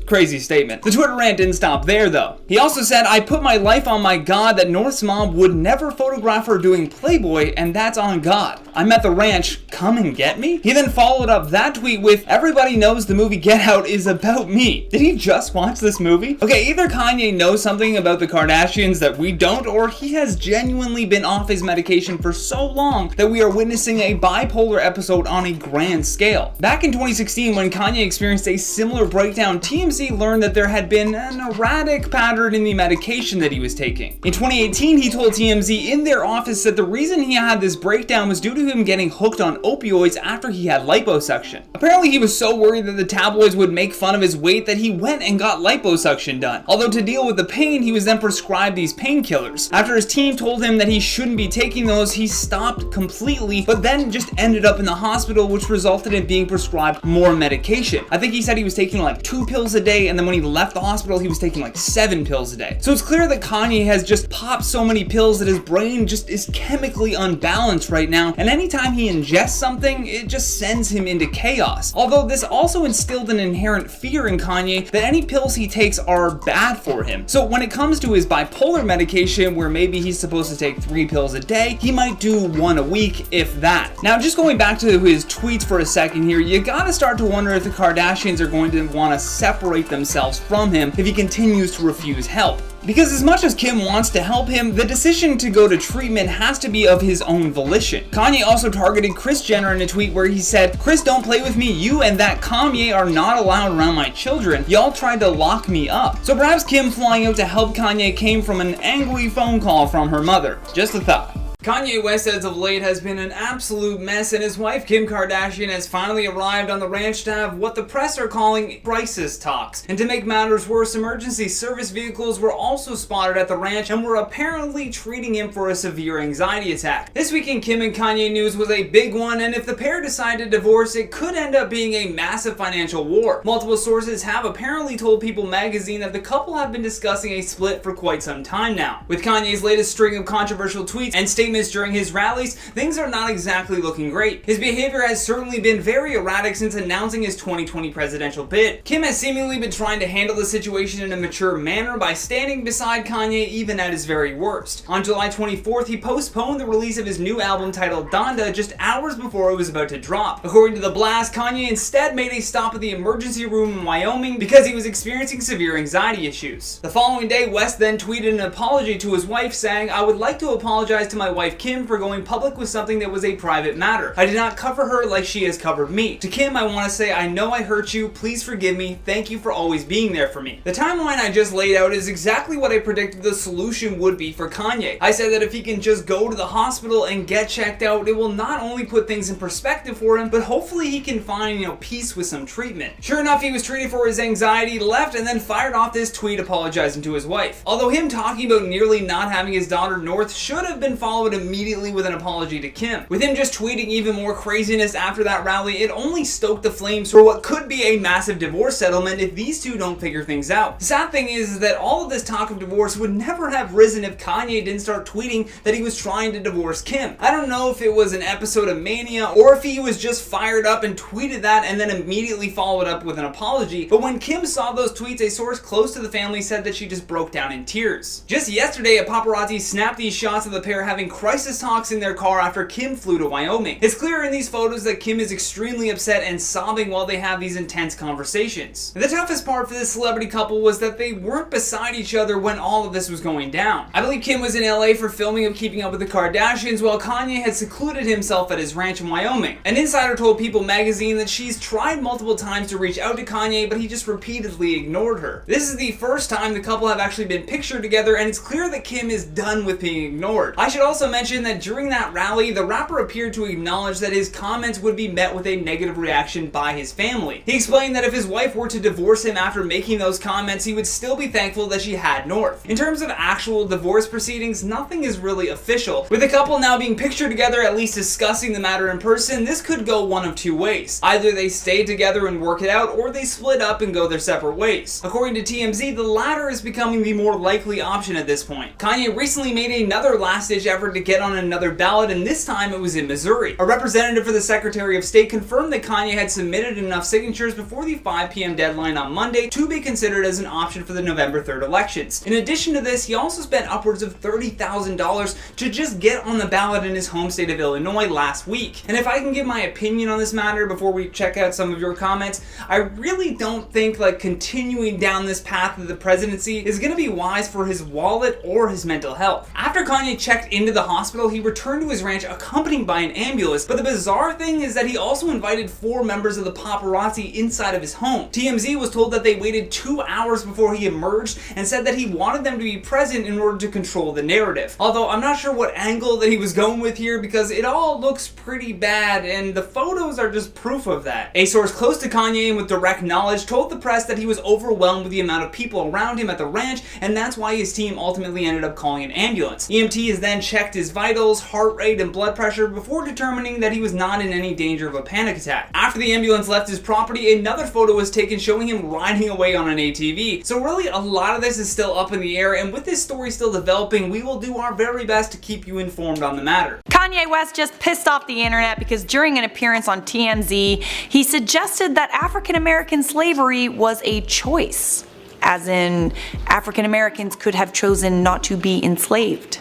crazy statement. The Twitter rant didn't stop there though. He also said, "I put my life on my God that North's mom would never photograph her doing Playboy, and that's on God. I'm at the ranch, come and get me?" He then followed up that tweet with, "Everybody knows the movie Get Out is about me." Did he just watch this movie? Okay, either Kanye knows something about the Kardashians that we don't, or he has genuinely been off his medication for so long that we are witnessing a bipolar episode on a grand scale. Back in 2016, when Kanye experienced a similar breakdown, TMZ learned that there had been an erratic pattern in the medication that he was taking. In 2018, he told TMZ in their office that the reason he had this breakdown was due to him getting hooked on opioids after he had liposuction. Apparently, he was so worried that the tabloids would make fun of his weight that he went and got liposuction done. Although to deal with the pain, he was then prescribed these painkillers. After his team told him that he shouldn't be taking those, he stopped completely, but then just ended up in the hospital, which resulted in being prescribed more medication. I think he said he was taking like 2 pills a day, and then when he left the hospital, he was taking like 7 pills a day. So it's clear that Kanye has just popped so many pills that his brain just is chemically unbalanced right now, and anytime he ingests something, it just sends him into chaos. Although this also instilled an inherent fear in Kanye that any pills he takes are bad for him. So when it comes to his bipolar medication, where maybe he's supposed to take 3 pills a day, he might do 1 a week, if that. Now, just going back to his tweets for a second here, you gotta start to wonder if the Kardashians are going to want to separate themselves from him if he continues to refuse help. Because as much as Kim wants to help him, the decision to go to treatment has to be of his own volition. Kanye also targeted Kris Jenner in a tweet where he said, "Kris, don't play with me. You and that Kanye are not allowed around my children. Y'all tried to lock me up." So perhaps Kim flying out to help Kanye came from an angry phone call from her mother. Just a thought. Kanye West as of late has been an absolute mess, and his wife Kim Kardashian has finally arrived on the ranch to have what the press are calling crisis talks. And to make matters worse, emergency service vehicles were also spotted at the ranch and were apparently treating him for a severe anxiety attack. This week in Kim and Kanye news was a big one, and if the pair decide to divorce, it could end up being a massive financial war. Multiple sources have apparently told People magazine that the couple have been discussing a split for quite some time now. With Kanye's latest string of controversial tweets and statements during his rallies, things are not exactly looking great. His behavior has certainly been very erratic since announcing his 2020 presidential bid. Kim has seemingly been trying to handle the situation in a mature manner by standing beside Kanye even at his very worst. On July 24th, he postponed the release of his new album titled Donda just hours before it was about to drop. According to The Blast, Kanye instead made a stop at the emergency room in Wyoming because he was experiencing severe anxiety issues. The following day, West then tweeted an apology to his wife saying, "I would like to apologize to my wife Kim for going public with something that was a private matter. I did not cover her like she has covered me. To Kim, I want to say I know I hurt you. Please forgive me. Thank you for always being there for me." The timeline I just laid out is exactly what I predicted the solution would be for Kanye. I said that if he can just go to the hospital and get checked out, it will not only put things in perspective for him, but hopefully he can find, peace with some treatment. Sure enough, he was treated for his anxiety, left, and then fired off this tweet apologizing to his wife. Although him talking about nearly not having his daughter North should have been followed followed immediately with an apology to Kim. With him just tweeting even more craziness after that rally, it only stoked the flames for what could be a massive divorce settlement if these two don't figure things out. The sad thing is that all of this talk of divorce would never have risen if Kanye didn't start tweeting that he was trying to divorce Kim. I don't know if it was an episode of mania or if he was just fired up and tweeted that and then immediately followed up with an apology, but when Kim saw those tweets, a source close to the family said that she just broke down in tears. Just yesterday, a paparazzi snapped these shots of the pair having crisis talks in their car after Kim flew to Wyoming. It's clear in these photos that Kim is extremely upset and sobbing while they have these intense conversations. The toughest part for this celebrity couple was that they weren't beside each other when all of this was going down. I believe Kim was in LA for filming of Keeping Up with the Kardashians while Kanye had secluded himself at his ranch in Wyoming. An insider told People magazine that she's tried multiple times to reach out to Kanye, but he just repeatedly ignored her. This is the first time the couple have actually been pictured together, and it's clear that Kim is done with being ignored. I should also mention that during that rally, the rapper appeared to acknowledge that his comments would be met with a negative reaction by his family. He explained that if his wife were to divorce him after making those comments, he would still be thankful that she had North. In terms of actual divorce proceedings, nothing is really official. With the couple now being pictured together, at least discussing the matter in person, this could go one of two ways. Either they stay together and work it out, or they split up and go their separate ways. According to TMZ, the latter is becoming the more likely option at this point. Kanye recently made another last-ditch effort to get on another ballot, and this time it was in Missouri. A representative for the Secretary of State confirmed that Kanye had submitted enough signatures before the 5 p.m. deadline on Monday to be considered as an option for the November 3rd elections. In addition to this, he also spent upwards of $30,000 to just get on the ballot in his home state of Illinois last week. And if I can give my opinion on this matter before we check out some of your comments, I really don't think continuing down this path of the presidency is going to be wise for his wallet or his mental health. After Kanye checked into the hospital, he returned to his ranch accompanied by an ambulance, but the bizarre thing is that he also invited 4 members of the paparazzi inside of his home. TMZ was told that they waited 2 hours before he emerged and said that he wanted them to be present in order to control the narrative. Although I'm not sure what angle that he was going with here because it all looks pretty bad and the photos are just proof of that. A source close to Kanye and with direct knowledge told the press that he was overwhelmed with the amount of people around him at the ranch, and that's why his team ultimately ended up calling an ambulance. EMTs then checked his vitals, heart rate, and blood pressure before determining that he was not in any danger of a panic attack. After the ambulance left his property, another photo was taken showing him riding away on an ATV. So really, a lot of this is still up in the air, and with this story still developing, we will do our very best to keep you informed on the matter. Kanye West just pissed off the internet because during an appearance on TMZ, he suggested that African American slavery was a choice. As in, African Americans could have chosen not to be enslaved.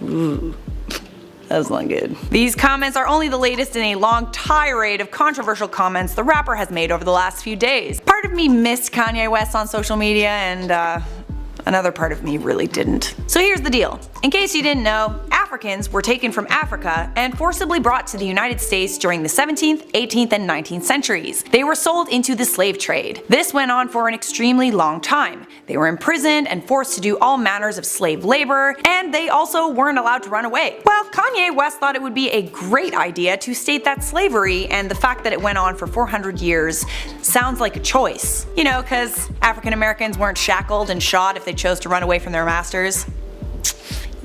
Ooh. That's not good. These comments are only the latest in a long tirade of controversial comments the rapper has made over the last few days. Part of me missed Kanye West on social media and another part of me really didn't. So here's the deal. In case you didn't know, Africans were taken from Africa and forcibly brought to the United States during the 17th, 18th, and 19th centuries. They were sold into the slave trade. This went on for an extremely long time. They were imprisoned and forced to do all manners of slave labor, and they also weren't allowed to run away. Well, Kanye West thought it would be a great idea to state that slavery and the fact that it went on for 400 years sounds like a choice. You know, cause African Americans weren't shackled and shot if they chose to run away from their masters.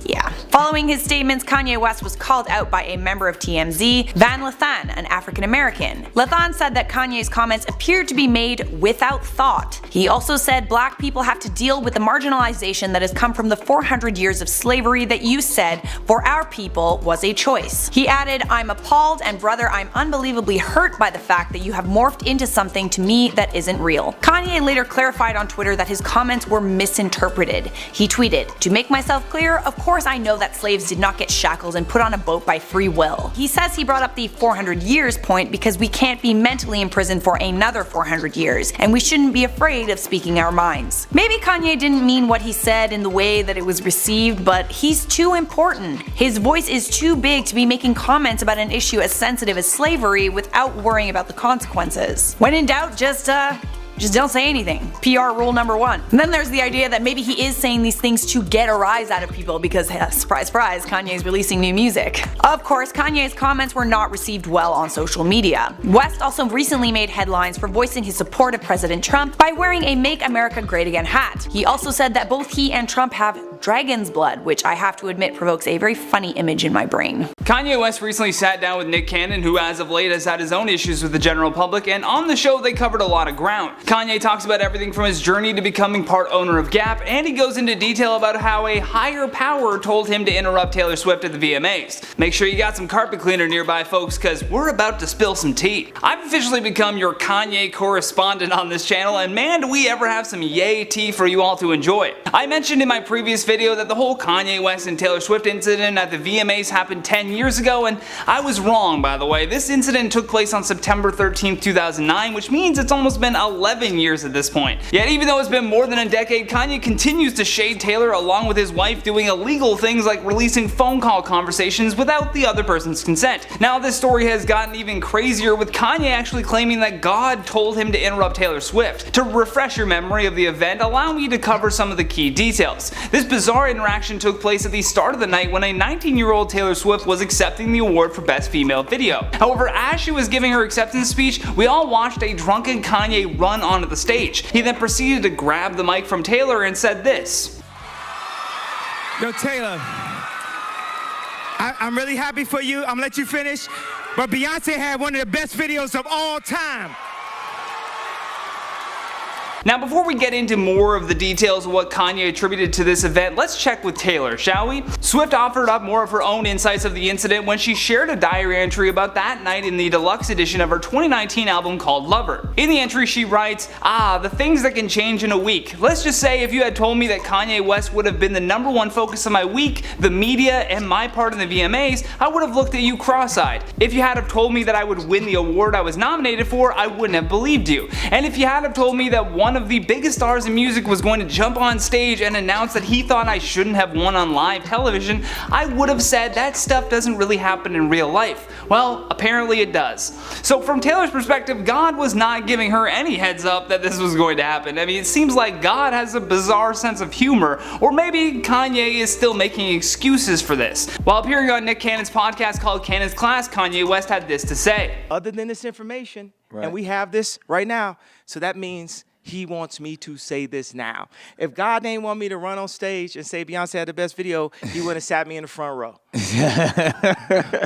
Yeah. Following his statements, Kanye West was called out by a member of TMZ, Van Lathan, an African American. Lathan said that Kanye's comments appeared to be made without thought. He also said black people have to deal with the marginalization that has come from the 400 years of slavery that you said for our people was a choice. He added, "I'm appalled and brother, I'm unbelievably hurt by the fact that you have morphed into something to me that isn't real." Kanye later clarified on Twitter that his comments were misinterpreted. He tweeted, "To make myself clear, of course I know that slaves did not get shackled and put on a boat by free will." He says he brought up the 400 years point because we can't be mentally imprisoned for another 400 years, and we shouldn't be afraid of speaking our minds. Maybe Kanye didn't mean what he said in the way that it was received, but he's too important. His voice is too big to be making comments about an issue as sensitive as slavery without worrying about the consequences. When in doubt, just don't say anything. PR rule number 1. And then there's the idea that maybe he is saying these things to get a rise out of people because, surprise, surprise, Kanye's releasing new music. Of course, Kanye's comments were not received well on social media. West also recently made headlines for voicing his support of President Trump by wearing a Make America Great Again hat. He also said that both he and Trump have dragon's blood, which I have to admit provokes a very funny image in my brain. Kanye West recently sat down with Nick Cannon, who as of late has had his own issues with the general public, and on the show they covered a lot of ground. Kanye talks about everything from his journey to becoming part owner of Gap, and he goes into detail about how a higher power told him to interrupt Taylor Swift at the VMAs. Make sure you got some carpet cleaner nearby, folks, cause we're about to spill some tea. I've officially become your Kanye correspondent on this channel, and man, do we ever have some yay tea for you all to enjoy. I mentioned in my previous video that the whole Kanye West and Taylor Swift incident at the VMAs happened 10 years ago, and I was wrong, by the way. This incident took place on September 13th, 2009, which means it's almost been 11 years at this point. Yet even though it's been more than a decade, Kanye continues to shade Taylor along with his wife, doing illegal things like releasing phone call conversations without the other person's consent. Now this story has gotten even crazier, with Kanye actually claiming that God told him to interrupt Taylor Swift. To refresh your memory of the event, allow me to cover some of the key details. This bizarre interaction took place at the start of the night when a 19-year-old Taylor Swift was accepting the award for Best Female Video. However, as she was giving her acceptance speech, we all watched a drunken Kanye run onto the stage. He then proceeded to grab the mic from Taylor and said this. Yo, Taylor, I'm really happy for you. I'm gonna let you finish. But Beyonce had one of the best videos of all time. Now before we get into more of the details of what Kanye attributed to this event, let's check with Taylor, shall we? Swift offered up more of her own insights of the incident when she shared a diary entry about that night in the deluxe edition of her 2019 album called Lover. In the entry she writes, the things that can change in a week. Let's just say if you had told me that Kanye West would have been the #1 focus of my week, the media, and my part in the VMAs, I would have looked at you cross-eyed. If you had have told me that I would win the award I was nominated for, I wouldn't have believed you. And if you had have told me that one of the biggest stars in music was going to jump on stage and announce that he thought I shouldn't have won on live television, I would have said that stuff doesn't really happen in real life. Well, apparently it does. So from Taylor's perspective, God was not giving her any heads up that this was going to happen. I mean, it seems like God has a bizarre sense of humor, or maybe Kanye is still making excuses for this. While appearing on Nick Cannon's podcast called Cannon's Class, Kanye West had this to say. Other than this information, and we have this right now, so that means he wants me to say this now. If God didn't want me to run on stage and say Beyonce had the best video, he would have sat me in the front row.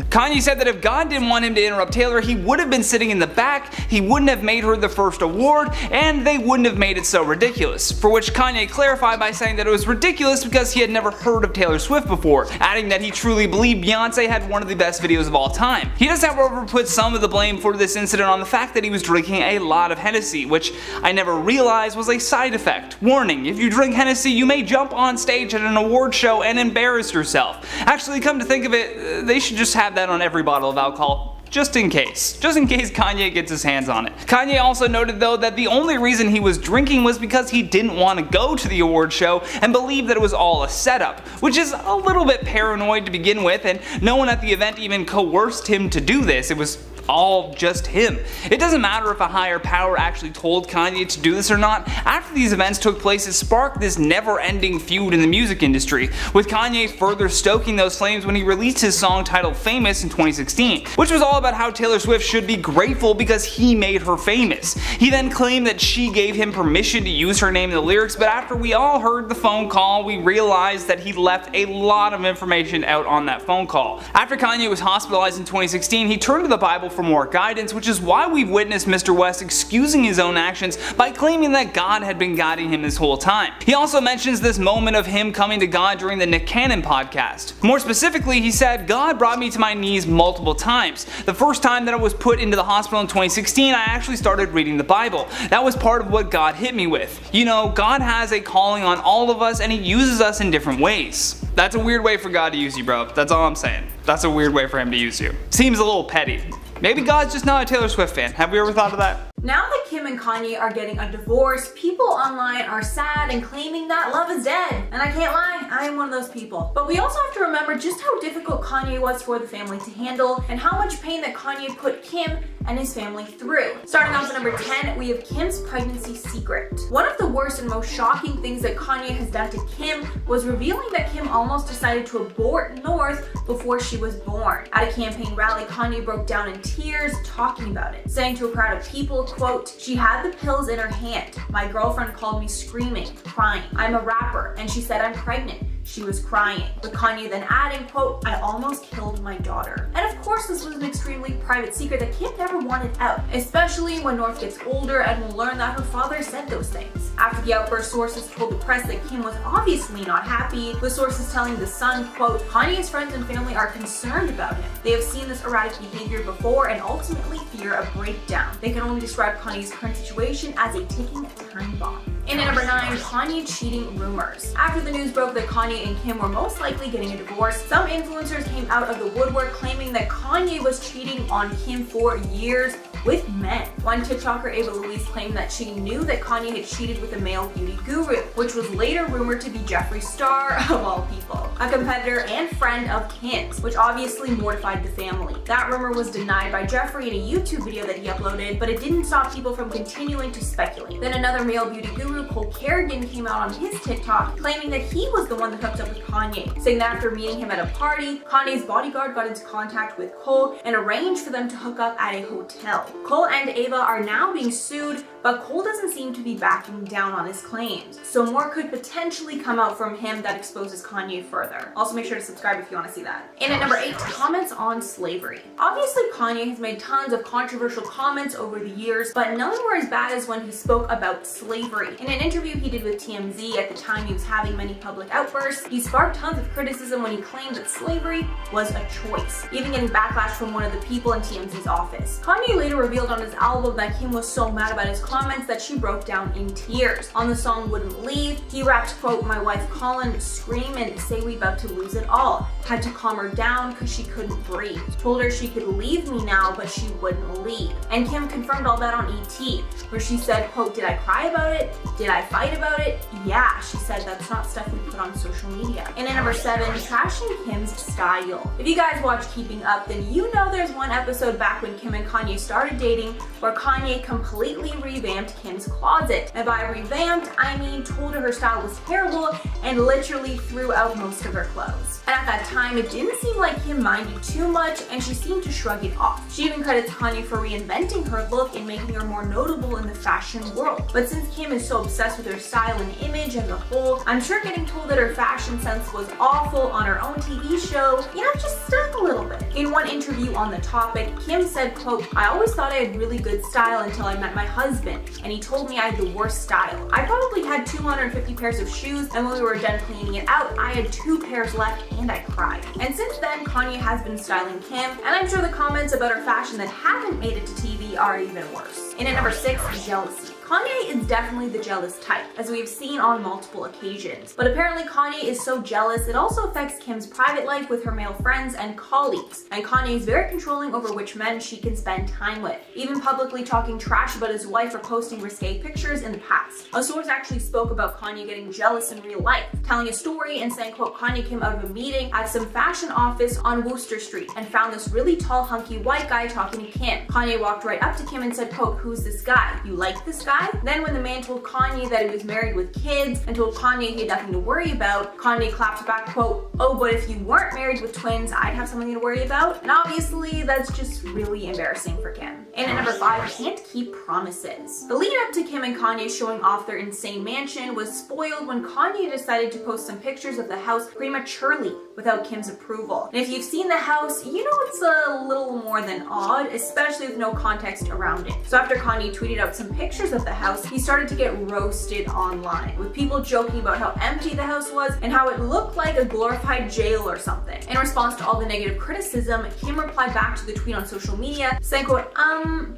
Kanye said that if God didn't want him to interrupt Taylor, he would have been sitting in the back, he wouldn't have made her the first award, and they wouldn't have made it so ridiculous. For which Kanye clarified by saying that it was ridiculous because he had never heard of Taylor Swift before, adding that he truly believed Beyonce had one of the best videos of all time. He does however put some of the blame for this incident on the fact that he was drinking a lot of Hennessy, which I never realized was a side effect. Warning, if you drink Hennessy, you may jump on stage at an award show and embarrass yourself. Actually, come to think of it, they should just have that on every bottle of alcohol. Just in case Kanye gets his hands on it. Kanye also noted though that the only reason he was drinking was because he didn't want to go to the award show and believed that it was all a setup, which is a little bit paranoid to begin with, and no one at the event even coerced him to do this. It was all just him. It doesn't matter if a higher power actually told Kanye to do this or not. After these events took place, it sparked this never-ending feud in the music industry, with Kanye further stoking those flames when he released his song titled Famous in 2016, which was all about how Taylor Swift should be grateful because he made her famous. He then claimed that she gave him permission to use her name in the lyrics, but after we all heard the phone call, we realized that he left a lot of information out on that phone call. After Kanye was hospitalized in 2016, he turned to the Bible for more guidance, which is why we've witnessed Mr. West excusing his own actions by claiming that God had been guiding him this whole time. He also mentions this moment of him coming to God during the Nick Cannon podcast. More specifically, he said, "God brought me to my knees multiple times. The first time that I was put into the hospital in 2016, I actually started reading the Bible. That was part of what God hit me with. You know, God has a calling on all of us and he uses us in different ways." That's a weird way for God to use you, bro. That's all I'm saying. That's a weird way for him to use you. Seems a little petty. Maybe God's just not a Taylor Swift fan. Have we ever thought of that? Now that Kim and Kanye are getting a divorce, people online are sad and claiming that love is dead. And I can't lie, I am one of those people. But we also have to remember just how difficult Kanye was for the family to handle and how much pain that Kanye put Kim and his family through. Starting off at number 10, we have Kim's pregnancy secret. One of the worst and most shocking things that Kanye has done to Kim was revealing that Kim almost decided to abort North before she was born. At a campaign rally, Kanye broke down in tears talking about it, saying to a crowd of people, quote, "She had the pills in her hand. My girlfriend called me screaming, crying. I'm a rapper, and she said I'm pregnant. she was crying, with Kanye then adding, quote, "I almost killed my daughter." And of course this was an extremely private secret that Kim never wanted out, especially when North gets older and will learn that her father said those things. After the outburst, sources told the press that Kim was obviously not happy, with sources telling The Sun, quote, "Kanye's friends and family are concerned about him. They have seen this erratic behavior before and ultimately fear a breakdown. They can only describe Kanye's current situation as a ticking time bomb." And at number 9, Kanye cheating rumors. After the news broke that Kanye and Kim were most likely getting a divorce, some influencers came out of the woodwork claiming that Kanye was cheating on Kim for years with men. One TikToker, Ava Louise, claimed that she knew that Kanye had cheated with a male beauty guru, which was later rumored to be Jeffree Star, of all people, a competitor and friend of Kim's, which obviously mortified the family. That rumor was denied by Jeffree in a YouTube video that he uploaded, but it didn't stop people from continuing to speculate. Then another male beauty guru, Cole Kerrigan, came out on his TikTok claiming that he was the one that hooked up with Kanye, saying that after meeting him at a party, Kanye's bodyguard got into contact with Cole and arranged for them to hook up at a hotel. Cole and Ava are now being sued, but Cole doesn't seem to be backing down on his claims, so more could potentially come out from him that exposes Kanye further. Also make sure to subscribe if you want to see that. And at number 8, comments on slavery. Obviously Kanye has made tons of controversial comments over the years, but none were as bad as when he spoke about slavery. In an interview he did with TMZ at the time he was having many public outbursts, he sparked tons of criticism when he claimed that slavery was a choice, even getting backlash from one of the people in TMZ's office. Kanye later revealed on his album that Kim was so mad about his comments that she broke down in tears. On the song Wouldn't Leave, he rapped, quote, "My wife Colin scream and say we about to lose it all. Had to calm her down cause she couldn't breathe. Told her she could leave me now but she wouldn't leave." And Kim confirmed all that on ET, where she said, quote, "Did I cry about it? Did I fight about it? Yeah," she said, "that's not stuff we put on social media." And at number 7, trashing Kim's style. If you guys watch Keeping Up, then you know there's one episode back when Kim and Kanye started dating where Kanye completely revamped Kim's closet. And by revamped, I mean told her her style was terrible and literally threw out most of her clothes. And at that time, it didn't seem like Kim minded too much and she seemed to shrug it off. She even credits Kanye for reinventing her look and making her more notable in the fashion world. But since Kim is so obsessed with her style and image as a whole, I'm sure getting told that her fashion sense was awful on her own TV show, just stuck a little bit. In one interview on the topic, Kim said, quote, "I always thought I had really good style until I met my husband, and he told me I had the worst style. I probably had 250 pairs of shoes, and when we were done cleaning it out, I had 2 pairs left and I cried." And since then, Kanye has been styling Kim, and I'm sure the comments about her fashion that haven't made it to TV are even worse. And at number 6, jealousy. Kanye is definitely the jealous type, as we've seen on multiple occasions. But apparently Kanye is so jealous it also affects Kim's private life with her male friends and colleagues. And Kanye is very controlling over which men she can spend time with, even publicly talking trash about his wife or posting risque pictures in the past. A source actually spoke about Kanye getting jealous in real life, telling a story and saying, quote, "Kanye came out of a meeting at some fashion office on Wooster Street and found this really tall, hunky white guy talking to Kim. Kanye walked right up to Kim and said, quote, 'Who's this guy? You like this guy?' Then when the man told Kanye that he was married with kids and told Kanye he had nothing to worry about, Kanye clapped back, quote, 'Oh, but if you weren't married with twins, I'd have something to worry about.' And obviously, that's just really embarrassing for Kim. And at number 5, can't keep promises. The lead up to Kim and Kanye showing off their insane mansion was spoiled when Kanye decided to post some pictures of the house prematurely without Kim's approval. And if you've seen the house, you know it's a little more than odd, especially with no context around it. So after Kanye tweeted out some pictures of the house, he started to get roasted online, with people joking about how empty the house was and how it looked like a glorified jail or something. In response to all the negative criticism, Kim replied back to the tweet on social media, saying, quote,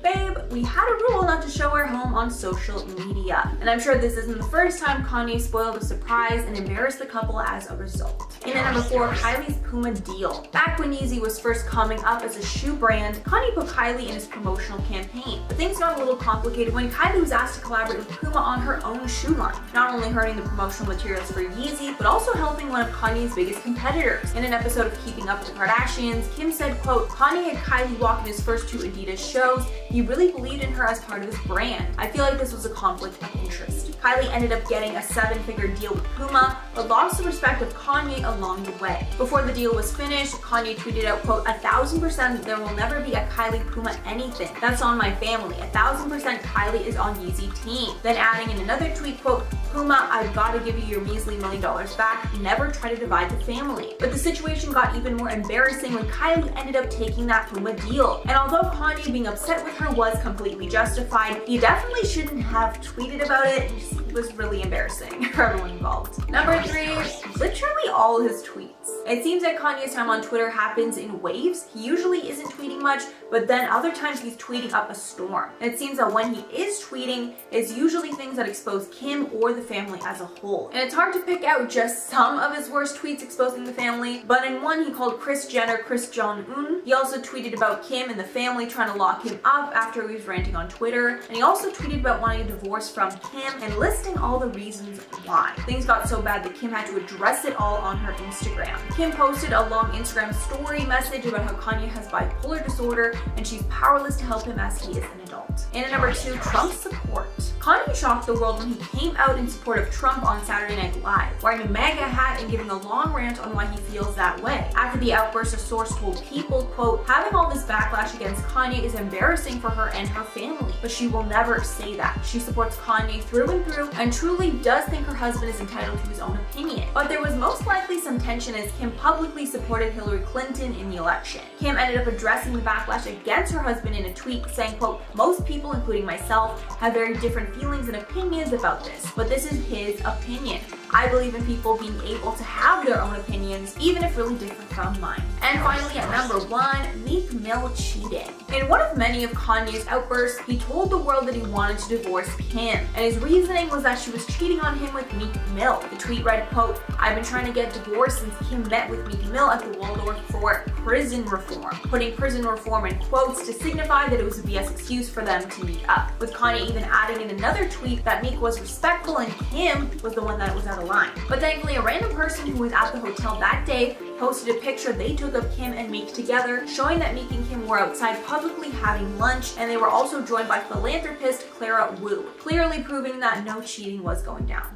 "Babe, we had a rule not to show our home on social media." And I'm sure this isn't the first time Kanye spoiled a surprise and embarrassed the couple as a result. And at number 4, Kylie's Puma deal. Back when Yeezy was first coming up as a shoe brand, Kanye put Kylie in his promotional campaign. But things got a little complicated when Kylie was asked to collaborate with Puma on her own shoe line, not only hurting the promotional materials for Yeezy, but also helping one of Kanye's biggest competitors. In an episode of Keeping Up with the Kardashians, Kim said, quote, "Kanye had Kylie walk in his first 2 Adidas shows. He He really believed in her as part of his brand. I feel like this was a conflict of interest. Kylie ended up getting a 7-figure deal with Puma, but lost the respect of Kanye along the way. Before the deal was finished, Kanye tweeted out, quote, 1000% there will never be a Kylie Puma anything. That's on my family. 1000% Kylie is on Yeezy team. Then adding in another tweet, quote, Puma, I've got to give you your measly $1 million back. Never try to divide the family. But the situation got even more embarrassing when Kylie ended up taking that Puma deal. And although Kanye being upset with her was completely justified, he definitely shouldn't have tweeted about it. It was really embarrassing for everyone involved. Number 3, literally all his tweets. It seems that Kanye's time on Twitter happens in waves. He usually isn't tweeting much, but then other times he's tweeting up a storm. And it seems that when he is tweeting, it's usually things that expose Kim or the family as a whole. And it's hard to pick out just some of his worst tweets exposing the family, but in one he called Kris Jenner Kris Jong-un. He also tweeted about Kim and the family trying to lock him up after he was ranting on Twitter. And he also tweeted about wanting a divorce from Kim and listing all the reasons why. Things got so bad that Kim had to address it all on her Instagram. Kim posted a long Instagram story message about how Kanye has bipolar disorder and she's powerless to help him as he is an adult. And at number 2, Trump's support. Kanye shocked the world when he came out in support of Trump on Saturday Night Live, wearing a MAGA hat and giving a long rant on why he feels that way. After the outburst, a source told People, quote, having all this backlash against Kanye is embarrassing for her and her family, but she will never say that. She supports Kanye through and through and truly does think her husband is entitled to his own opinion. But there was most likely some tension as Kim publicly supported Hillary Clinton in the election. Kim ended up addressing the backlash against her husband in a tweet saying, quote, most people, including myself, have very different feelings and opinions about this, but this is his opinion. I believe in people being able to have their own opinions, even if really different from mine. And finally, at number 1, Meek Mill cheating. In one of many of Kanye's outbursts, he told the world that he wanted to divorce Kim, and his reasoning was that she was cheating on him with Meek Mill. The tweet read, quote, I've been trying to get divorced since Kim met with Meek Mill at the Waldorf for prison reform, putting prison reform in quotes to signify that it was a BS excuse for them to meet up, with Kanye even adding in another tweet that Meek was respectful and Kim was the one that was out of line. But thankfully, a random person who was at the hotel that day posted a picture they took of Kim and Meek together, showing that Meek and Kim were outside publicly having lunch, and they were also joined by philanthropist Clara Wu, clearly proving that no cheating was going down.